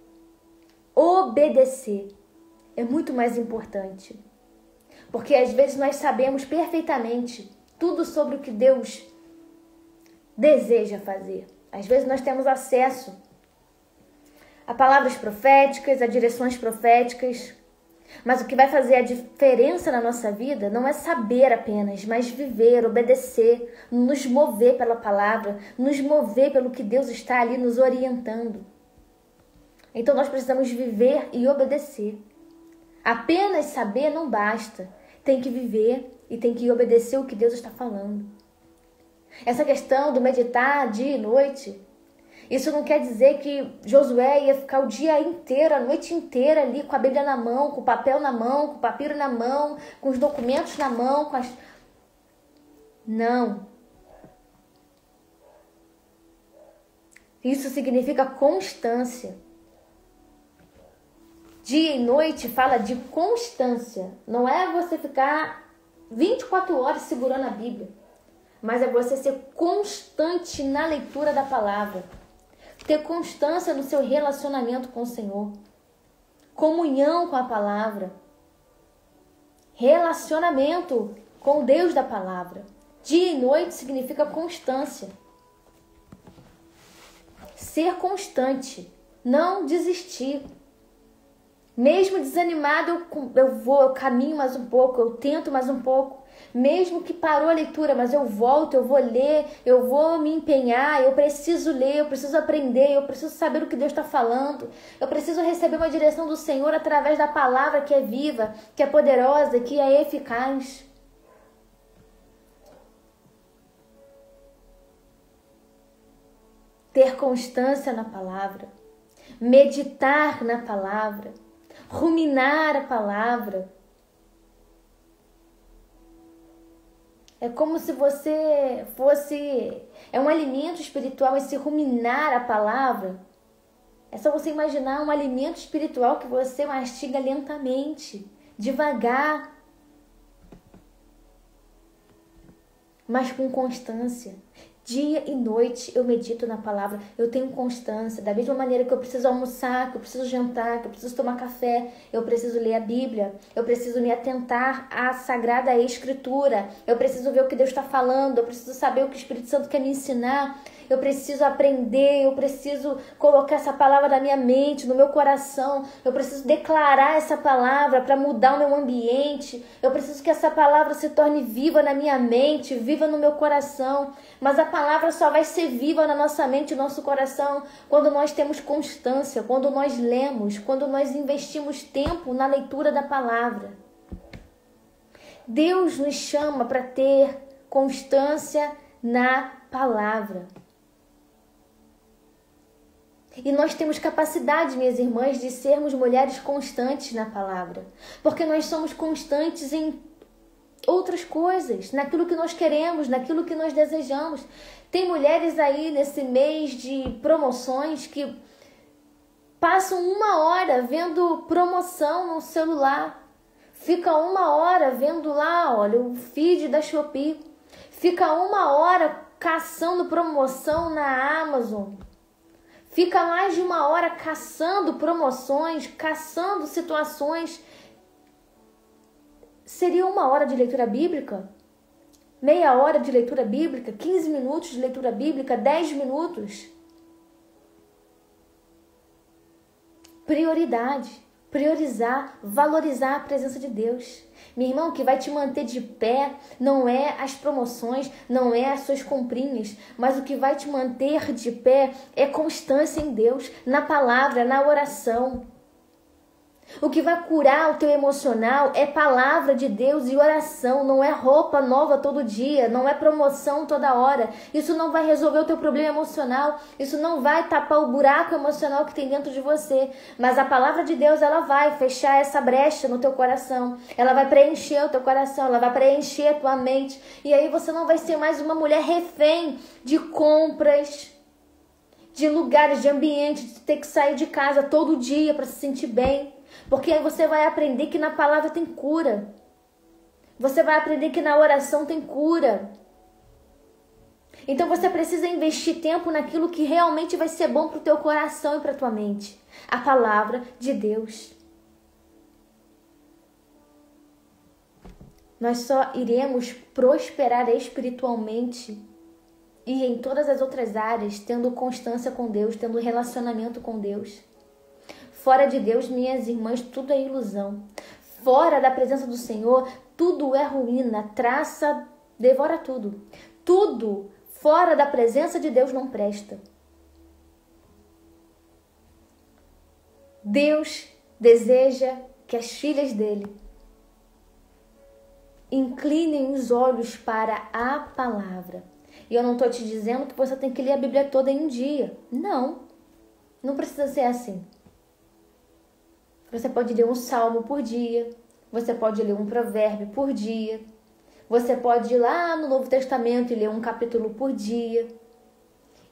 obedecer é muito mais importante. Porque às vezes nós sabemos perfeitamente tudo sobre o que Deus deseja fazer. Às vezes nós temos acesso a palavras proféticas, a direções proféticas. Mas o que vai fazer a diferença na nossa vida não é saber apenas, mas viver, obedecer, nos mover pela palavra, nos mover pelo que Deus está ali nos orientando. Então nós precisamos viver e obedecer. Apenas saber não basta. Tem que viver e tem que obedecer o que Deus está falando. Essa questão do meditar dia e noite, isso não quer dizer que Josué ia ficar o dia inteiro, a noite inteira ali com a Bíblia na mão, com o papel na mão, com o papiro na mão, com os documentos na mão, Não. Isso significa constância. Dia e noite fala de constância. Não é você ficar 24 horas segurando a Bíblia, mas é você ser constante na leitura da palavra. Ter constância no seu relacionamento com o Senhor. Comunhão com a palavra. Relacionamento com o Deus da palavra. Dia e noite significa constância. Ser constante. Não desistir. Mesmo desanimado, eu caminho mais um pouco, eu tento mais um pouco. Mesmo que parou a leitura, mas eu volto, eu vou ler, eu vou me empenhar, eu preciso ler, eu preciso aprender, eu preciso saber o que Deus está falando. Eu preciso receber uma direção do Senhor através da palavra que é viva, que é poderosa, que é eficaz. Ter constância na palavra, meditar na palavra, ruminar a palavra. É como se você fosse... É um alimento espiritual, esse ruminar a palavra. É só você imaginar um alimento espiritual que você mastiga lentamente, devagar, mas com constância. Dia e noite eu medito na palavra, eu tenho constância. Da mesma maneira que eu preciso almoçar, que eu preciso jantar, que eu preciso tomar café, eu preciso ler a Bíblia, eu preciso me atentar à Sagrada Escritura, eu preciso ver o que Deus está falando, eu preciso saber o que o Espírito Santo quer me ensinar, eu preciso aprender, eu preciso colocar essa palavra na minha mente, no meu coração, eu preciso declarar essa palavra para mudar o meu ambiente, eu preciso que essa palavra se torne viva na minha mente, viva no meu coração. Mas a palavra só vai ser viva na nossa mente e no nosso coração quando nós temos constância, quando nós lemos, quando nós investimos tempo na leitura da palavra. Deus nos chama para ter constância na palavra. E nós temos capacidade, minhas irmãs, de sermos mulheres constantes na palavra. Porque nós somos constantes em outras coisas, naquilo que nós queremos, naquilo que nós desejamos. Tem mulheres aí nesse mês de promoções que passam 1 hora vendo promoção no celular. Fica 1 hora vendo lá, olha, o feed da Shopee. Fica 1 hora caçando promoção na Amazon. Fica mais de 1 hora caçando promoções, caçando situações. Seria 1 hora de leitura bíblica? Meia hora de leitura bíblica? 15 minutos de leitura bíblica? 10 minutos? Prioridade. Priorizar, valorizar a presença de Deus. Meu irmão, o que vai te manter de pé não é as promoções, não é as suas comprinhas, mas o que vai te manter de pé é constância em Deus, na palavra, na oração. O que vai curar o teu emocional é palavra de Deus e oração, não é roupa nova todo dia, não é promoção toda hora. Isso não vai resolver o teu problema emocional, isso não vai tapar o buraco emocional que tem dentro de você. Mas a palavra de Deus, ela vai fechar essa brecha no teu coração, ela vai preencher o teu coração, ela vai preencher a tua mente. E aí você não vai ser mais uma mulher refém de compras, de lugares, de ambientes, de ter que sair de casa todo dia para se sentir bem. Porque aí você vai aprender que na palavra tem cura. Você vai aprender que na oração tem cura. Então você precisa investir tempo naquilo que realmente vai ser bom para o teu coração e para a tua mente. A palavra de Deus. Nós só iremos prosperar espiritualmente e em todas as outras áreas, tendo constância com Deus, tendo relacionamento com Deus. Fora de Deus, minhas irmãs, tudo é ilusão. Fora da presença do Senhor, tudo é ruína, traça, devora tudo. Tudo fora da presença de Deus não presta. Deus deseja que as filhas dele inclinem os olhos para a palavra. E eu não estou te dizendo que você tem que ler a Bíblia toda em um dia. Não, não precisa ser assim. Você pode ler um salmo por dia, você pode ler um provérbio por dia, você pode ir lá no Novo Testamento e ler um capítulo por dia,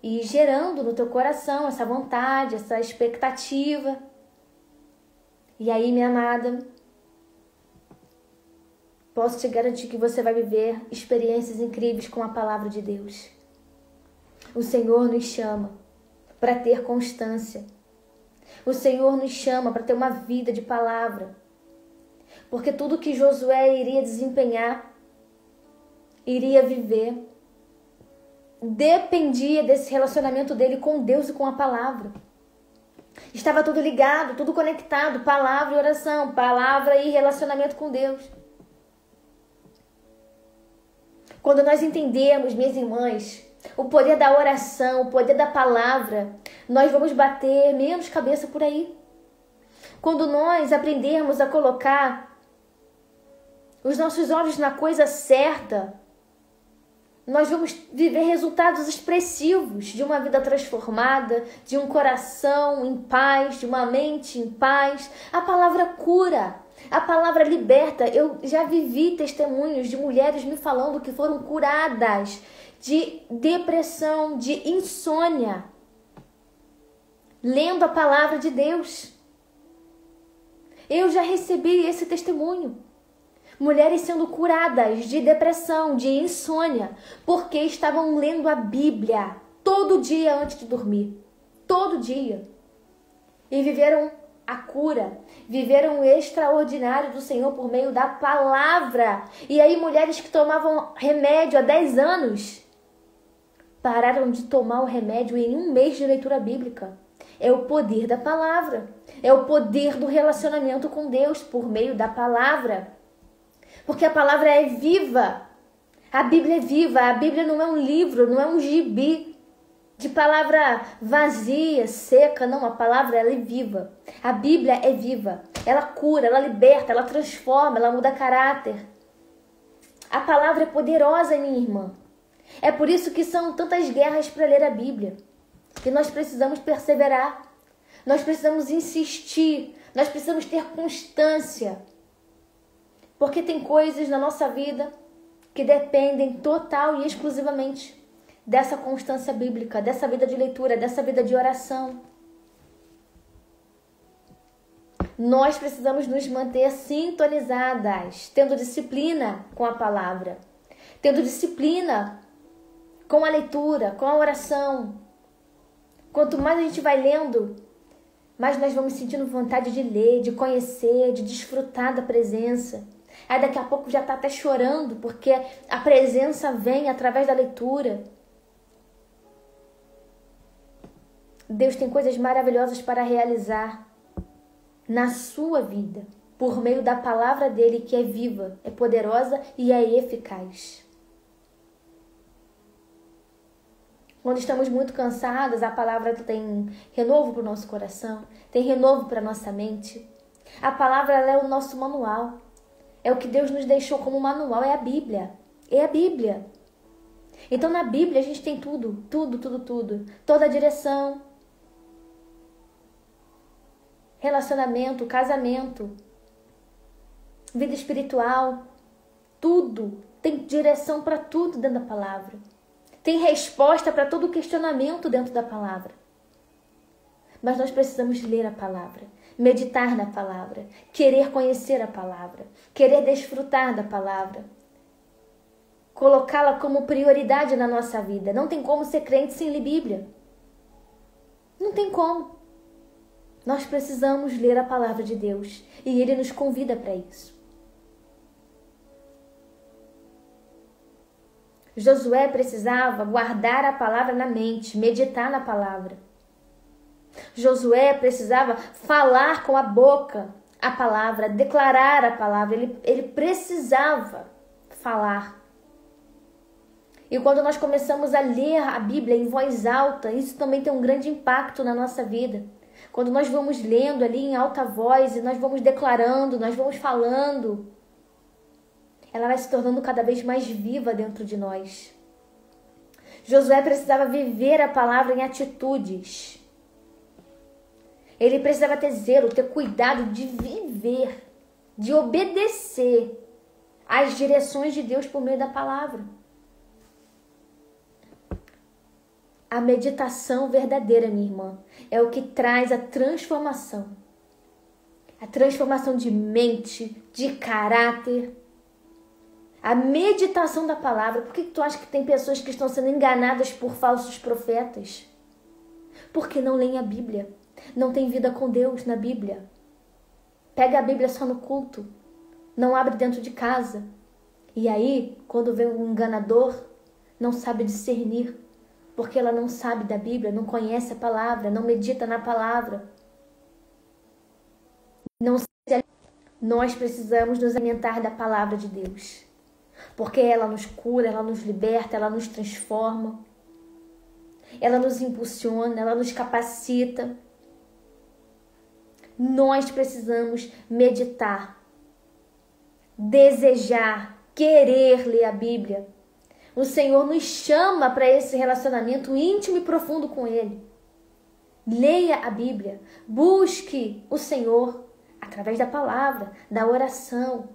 e ir gerando no teu coração essa vontade, essa expectativa. E aí, minha amada, posso te garantir que você vai viver experiências incríveis com a palavra de Deus. O Senhor nos chama para ter constância. O Senhor nos chama para ter uma vida de palavra. Porque tudo que Josué iria desempenhar, iria viver, dependia desse relacionamento dele com Deus e com a palavra. Estava tudo ligado, tudo conectado, palavra e oração, palavra e relacionamento com Deus. Quando nós entendemos, minhas irmãs, o poder da oração, o poder da palavra, nós vamos bater menos cabeça por aí. Quando nós aprendermos a colocar os nossos olhos na coisa certa, nós vamos viver resultados expressivos de uma vida transformada, de um coração em paz, de uma mente em paz. A palavra cura, a palavra liberta. Eu já vivi testemunhos de mulheres me falando que foram curadas de depressão, de insônia, lendo a palavra de Deus. Eu já recebi esse testemunho. Mulheres sendo curadas de depressão, de insônia, porque estavam lendo a Bíblia todo dia antes de dormir. Todo dia. E viveram a cura, viveram o extraordinário do Senhor por meio da palavra. E aí mulheres que tomavam remédio há 10 anos, pararam de tomar o remédio em 1 mês de leitura bíblica. É o poder da palavra. É o poder do relacionamento com Deus por meio da palavra. Porque a palavra é viva. A Bíblia é viva. A Bíblia não é um livro, não é um gibi de palavra vazia, seca. Não, a palavra ela é viva. A Bíblia é viva. Ela cura, ela liberta, ela transforma, ela muda caráter. A palavra é poderosa, minha irmã. É por isso que são tantas guerras para ler a Bíblia. E nós precisamos perseverar. Nós precisamos insistir. Nós precisamos ter constância. Porque tem coisas na nossa vida que dependem total e exclusivamente dessa constância bíblica, dessa vida de leitura, dessa vida de oração. Nós precisamos nos manter sintonizadas, tendo disciplina com a palavra, tendo disciplina com a leitura, com a oração. Quanto mais a gente vai lendo, mais nós vamos sentindo vontade de ler, de conhecer, de desfrutar da presença. Aí daqui a pouco já está até chorando, porque a presença vem através da leitura. Deus tem coisas maravilhosas para realizar na sua vida, por meio da palavra dele, que é viva, é poderosa e é eficaz. Quando estamos muito cansadas, a palavra tem renovo para o nosso coração, tem renovo para a nossa mente. A palavra, ela é o nosso manual. É o que Deus nos deixou como manual, é a Bíblia. É a Bíblia. Então na Bíblia a gente tem tudo. Toda a direção. Relacionamento, casamento, vida espiritual. Tudo. Tem direção para tudo dentro da palavra. Tem resposta para todo questionamento dentro da palavra. Mas nós precisamos ler a palavra, meditar na palavra, querer conhecer a palavra, querer desfrutar da palavra, colocá-la como prioridade na nossa vida. Não tem como ser crente sem ler Bíblia. Não tem como. Nós precisamos ler a palavra de Deus e Ele nos convida para isso. Josué precisava guardar a palavra na mente, meditar na palavra. Josué precisava falar com a boca a palavra, declarar a palavra. Ele precisava falar. E quando nós começamos a ler a Bíblia em voz alta, isso também tem um grande impacto na nossa vida. Quando nós vamos lendo ali em alta voz e nós vamos declarando, nós vamos falando, ela vai se tornando cada vez mais viva dentro de nós. Josué precisava viver a palavra em atitudes. Ele precisava ter zelo, ter cuidado de viver, de obedecer às direções de Deus por meio da palavra. A meditação verdadeira, minha irmã, é o que traz a transformação. A transformação de mente, de caráter. A meditação da palavra. Por que tu acha que tem pessoas que estão sendo enganadas por falsos profetas? Porque não leem a Bíblia. Não tem vida com Deus na Bíblia. Pega a Bíblia só no culto. Não abre dentro de casa. E aí, quando vem um enganador, não sabe discernir. Porque ela não sabe da Bíblia, não conhece a palavra, não medita na palavra. Nós precisamos nos alimentar da palavra de Deus. Porque ela nos cura, ela nos liberta, ela nos transforma. Ela nos impulsiona, ela nos capacita. Nós precisamos meditar, desejar, querer ler a Bíblia. O Senhor nos chama para esse relacionamento íntimo e profundo com Ele. Leia a Bíblia, busque o Senhor através da palavra, da oração.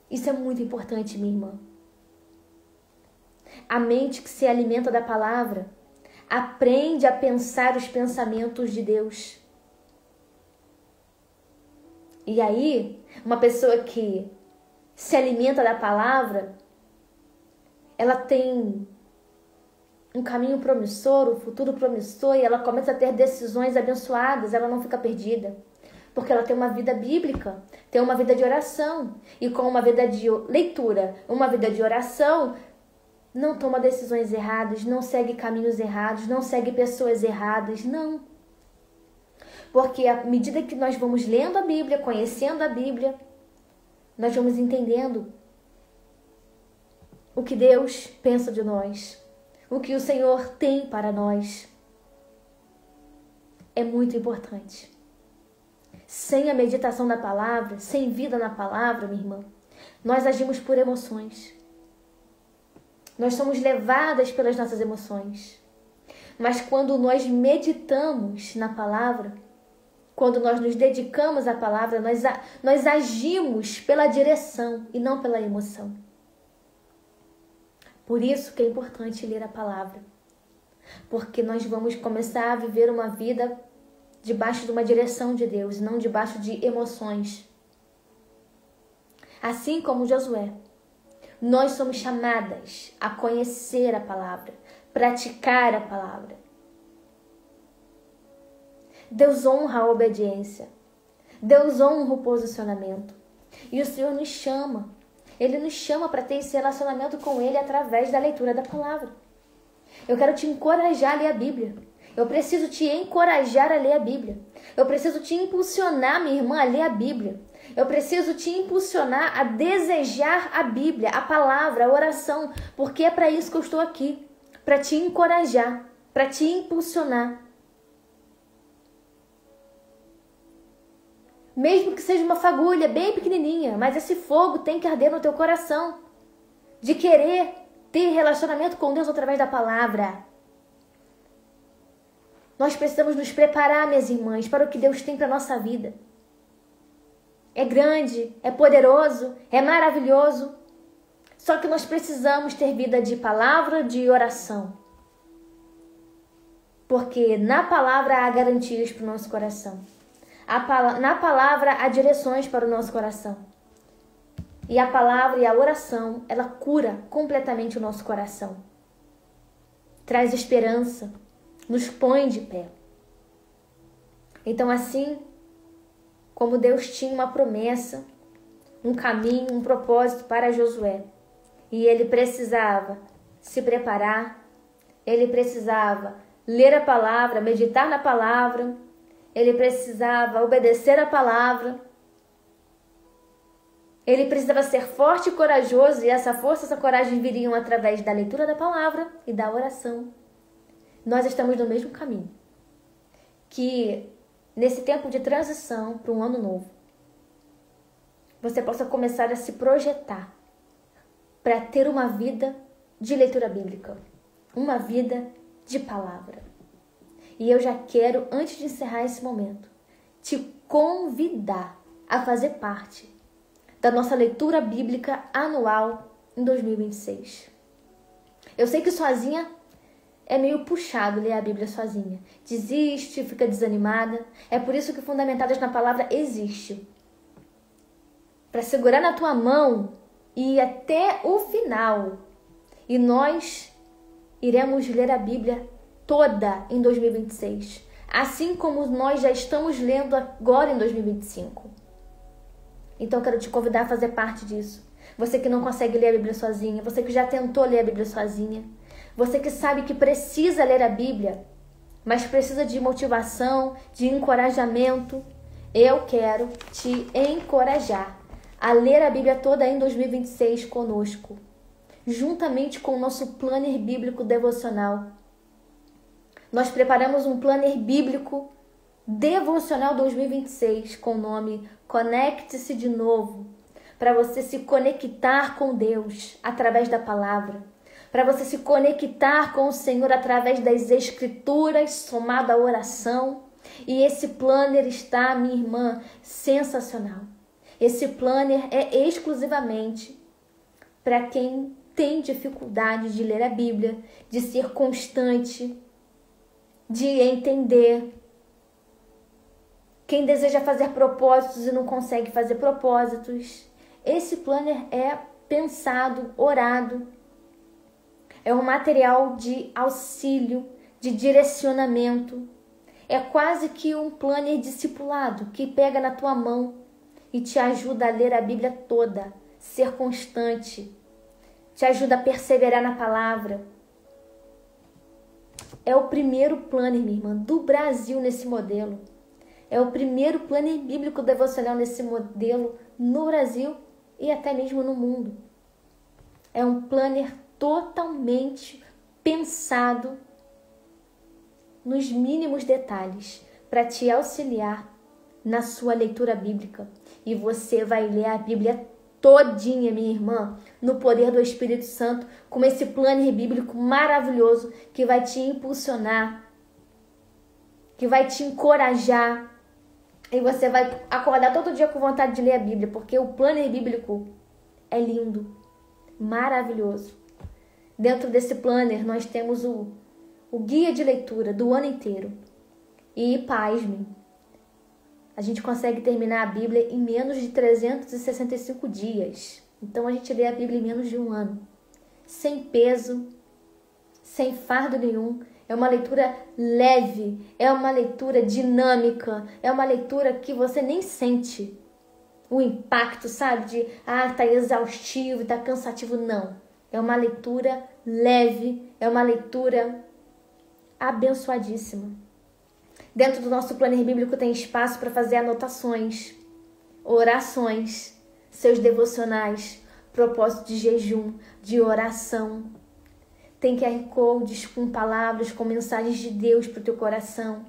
Isso é muito importante, minha irmã. A mente que se alimenta da palavra aprende a pensar os pensamentos de Deus. E aí, uma pessoa que se alimenta da palavra, ela tem um caminho promissor, um futuro promissor, e ela começa a ter decisões abençoadas, ela não fica perdida. Porque ela tem uma vida bíblica, tem uma vida de oração. E com uma vida de leitura, uma vida de oração, não toma decisões erradas, não segue caminhos errados, não segue pessoas erradas, não. Porque à medida que nós vamos lendo a Bíblia, conhecendo a Bíblia, nós vamos entendendo o que Deus pensa de nós, o que o Senhor tem para nós. É muito importante. Sem a meditação da palavra, sem vida na palavra, minha irmã, nós agimos por emoções. Nós somos levadas pelas nossas emoções. Mas quando nós meditamos na palavra, quando nós nos dedicamos à palavra, nós agimos pela direção e não pela emoção. Por isso que é importante ler a palavra. Porque nós vamos começar a viver uma vida debaixo de uma direção de Deus, não debaixo de emoções. Assim como Josué. Nós somos chamadas a conhecer a palavra, praticar a palavra. Deus honra a obediência. Deus honra o posicionamento. E o Senhor nos chama. Ele nos chama para ter esse relacionamento com Ele através da leitura da palavra. Eu quero te encorajar a ler a Bíblia. Eu preciso te encorajar a ler a Bíblia. Eu preciso te impulsionar, minha irmã, a ler a Bíblia. Eu preciso te impulsionar a desejar a Bíblia, a palavra, a oração, porque é para isso que eu estou aqui, para te encorajar, para te impulsionar. Mesmo que seja uma fagulha bem pequenininha, mas esse fogo tem que arder no teu coração, de querer ter relacionamento com Deus através da palavra. Nós precisamos nos preparar, minhas irmãs, para o que Deus tem para a nossa vida. É grande, é poderoso, é maravilhoso. Só que nós precisamos ter vida de palavra, de oração. Porque na palavra há garantias para o nosso coração. Na palavra há direções para o nosso coração. E a palavra e a oração, ela cura completamente o nosso coração. Traz esperança, nos põe de pé. Então assim como Deus tinha uma promessa, um caminho, um propósito para Josué, e ele precisava se preparar, ele precisava ler a palavra, meditar na palavra, ele precisava obedecer a palavra, ele precisava ser forte e corajoso, e essa força, essa coragem viriam através da leitura da palavra e da oração. Nós estamos no mesmo caminho. Que nesse tempo de transição para um ano novo, você possa começar a se projetar para ter uma vida de leitura bíblica, uma vida de palavra. E eu já quero, antes de encerrar esse momento, te convidar a fazer parte da nossa leitura bíblica anual em 2026. Eu sei que sozinha é meio puxado ler a Bíblia sozinha. Desiste, fica desanimada. É por isso que Fundamentadas na Palavra existe. Para segurar na tua mão e ir até o final. E nós iremos ler a Bíblia toda em 2026. Assim como nós já estamos lendo agora em 2025. Então eu quero te convidar a fazer parte disso. Você que não consegue ler a Bíblia sozinha. Você que já tentou ler a Bíblia sozinha. Você que sabe que precisa ler a Bíblia, mas precisa de motivação, de encorajamento. Eu quero te encorajar a ler a Bíblia toda em 2026 conosco, juntamente com o nosso planner bíblico devocional. Nós preparamos um planner bíblico devocional 2026 com o nome Conecte-se de Novo, para você se conectar com Deus através da palavra. Para você se conectar com o Senhor através das Escrituras, somado à oração. E esse planner está, minha irmã, sensacional. Esse planner é exclusivamente para quem tem dificuldade de ler a Bíblia, de ser constante, de entender. Quem deseja fazer propósitos e não consegue fazer propósitos. Esse planner é pensado, orado. É um material de auxílio, de direcionamento. É quase que um planner discipulado que pega na tua mão e te ajuda a ler a Bíblia toda, ser constante, te ajuda a perseverar na palavra. É o primeiro planner, minha irmã, do Brasil nesse modelo. É o primeiro planner bíblico devocional nesse modelo no Brasil e até mesmo no mundo. É um planner totalmente pensado nos mínimos detalhes para te auxiliar na sua leitura bíblica. E você vai ler a Bíblia todinha, minha irmã, no poder do Espírito Santo, com esse planner bíblico maravilhoso que vai te impulsionar, que vai te encorajar. E você vai acordar todo dia com vontade de ler a Bíblia, porque o planner bíblico é lindo, maravilhoso. Dentro desse planner, nós temos o guia de leitura do ano inteiro. E, pasme, a gente consegue terminar a Bíblia em menos de 365 dias. Então a gente lê a Bíblia em menos de um ano, sem peso, sem fardo nenhum. É uma leitura leve, é uma leitura dinâmica, é uma leitura que você nem sente o impacto, sabe? De, tá exaustivo, tá cansativo. Não. É uma leitura leve, é uma leitura abençoadíssima. Dentro do nosso planner bíblico tem espaço para fazer anotações, orações, seus devocionais, propósito de jejum, de oração. Tem QR Codes com palavras, com mensagens de Deus para o teu coração.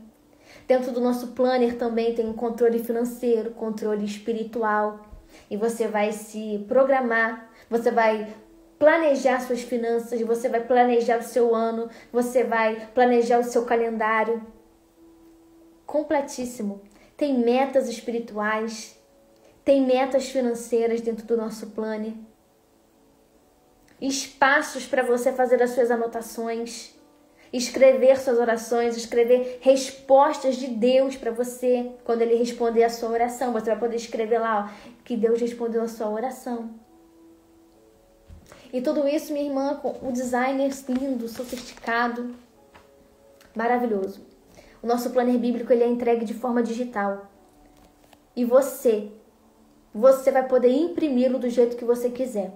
Dentro do nosso planner também tem um controle financeiro, controle espiritual. E você vai se programar, você vai planejar suas finanças, você vai planejar o seu ano, você vai planejar o seu calendário. Completíssimo. Tem metas espirituais, tem metas financeiras dentro do nosso planner. Espaços para você fazer as suas anotações, escrever suas orações, escrever respostas de Deus para você. Quando Ele responder a sua oração, você vai poder escrever lá que Deus respondeu a sua oração. E tudo isso, minha irmã, com um designer lindo, sofisticado, maravilhoso. O nosso planner bíblico ele é entregue de forma digital. E você vai poder imprimi-lo do jeito que você quiser.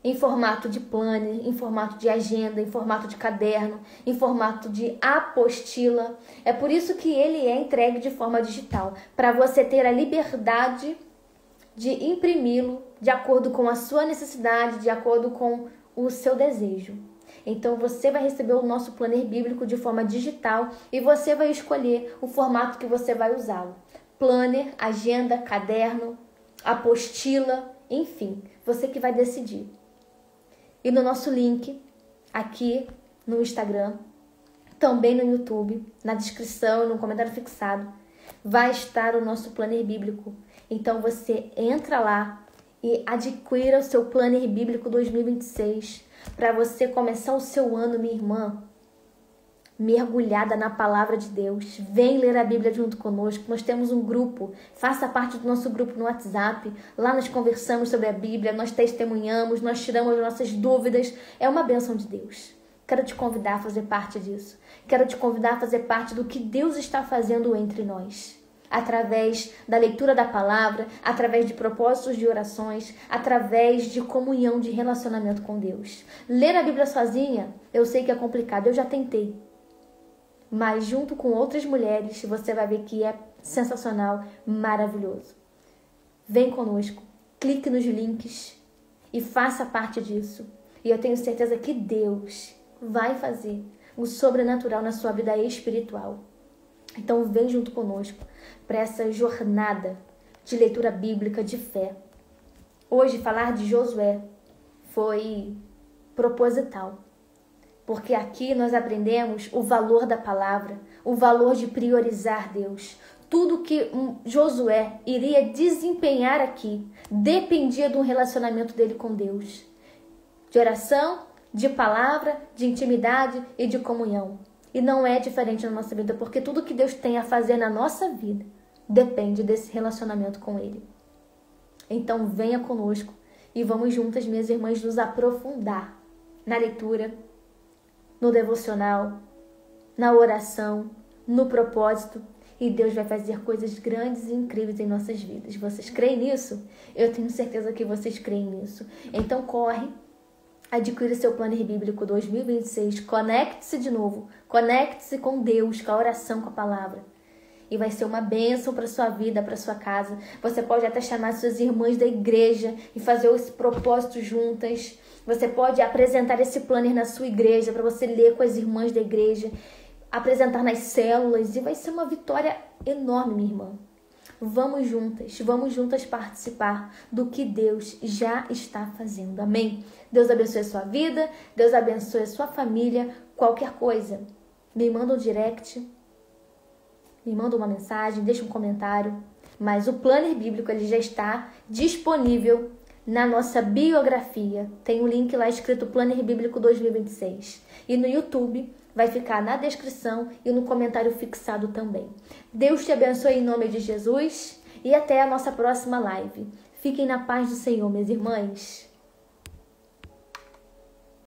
Em formato de planner, em formato de agenda, em formato de caderno, em formato de apostila. É por isso que ele é entregue de forma digital, para você ter a liberdade de imprimi-lo de acordo com a sua necessidade, de acordo com o seu desejo. Então você vai receber o nosso planner bíblico de forma digital e você vai escolher o formato que você vai usá-lo. Planner, agenda, caderno, apostila, enfim, você que vai decidir. E no nosso link, aqui no Instagram, também no YouTube, na descrição, no comentário fixado, vai estar o nosso planner bíblico. Então você entra lá e adquira o seu planner bíblico 2026 para você começar o seu ano, minha irmã, mergulhada na palavra de Deus. Vem ler a Bíblia junto conosco. Nós temos um grupo, faça parte do nosso grupo no WhatsApp. Lá nós conversamos sobre a Bíblia, nós testemunhamos, nós tiramos as nossas dúvidas. É uma bênção de Deus. Quero te convidar a fazer parte disso. Quero te convidar a fazer parte do que Deus está fazendo entre nós. Através da leitura da palavra, através de propósitos de orações, através de comunhão, de relacionamento com Deus. Ler a Bíblia sozinha, eu sei que é complicado, eu já tentei. Mas junto com outras mulheres, você vai ver que é sensacional, maravilhoso. Vem conosco, clique nos links e faça parte disso. E eu tenho certeza que Deus vai fazer o sobrenatural na sua vida espiritual. Então vem junto conosco para essa jornada de leitura bíblica de fé. Hoje falar de Josué foi proposital. Porque aqui nós aprendemos o valor da palavra, o valor de priorizar Deus. Tudo que Josué iria desempenhar aqui dependia de um relacionamento dele com Deus. De oração, de palavra, de intimidade e de comunhão. E não é diferente na nossa vida, porque tudo que Deus tem a fazer na nossa vida depende desse relacionamento com Ele. Então venha conosco e vamos juntas, minhas irmãs, nos aprofundar na leitura, no devocional, na oração, no propósito. E Deus vai fazer coisas grandes e incríveis em nossas vidas. Vocês creem nisso? Eu tenho certeza que vocês creem nisso. Então corre, adquira seu planner bíblico 2026. Conecte-se de novo. Conecte-se com Deus, com a oração, com a palavra. E vai ser uma bênção para sua vida, para sua casa. Você pode até chamar suas irmãs da igreja e fazer esse propósito juntas. Você pode apresentar esse planner na sua igreja para você ler com as irmãs da igreja, apresentar nas células e vai ser uma vitória enorme, minha irmã. Vamos juntas participar do que Deus já está fazendo. Amém? Deus abençoe a sua vida, Deus abençoe a sua família. Qualquer coisa, me manda um direct, me manda uma mensagem, deixa um comentário. Mas o planner bíblico ele já está disponível na nossa biografia. Tem um link lá escrito Planner Bíblico 2026. E no YouTube vai ficar na descrição e no comentário fixado também. Deus te abençoe em nome de Jesus e até a nossa próxima live. Fiquem na paz do Senhor, minhas irmãs.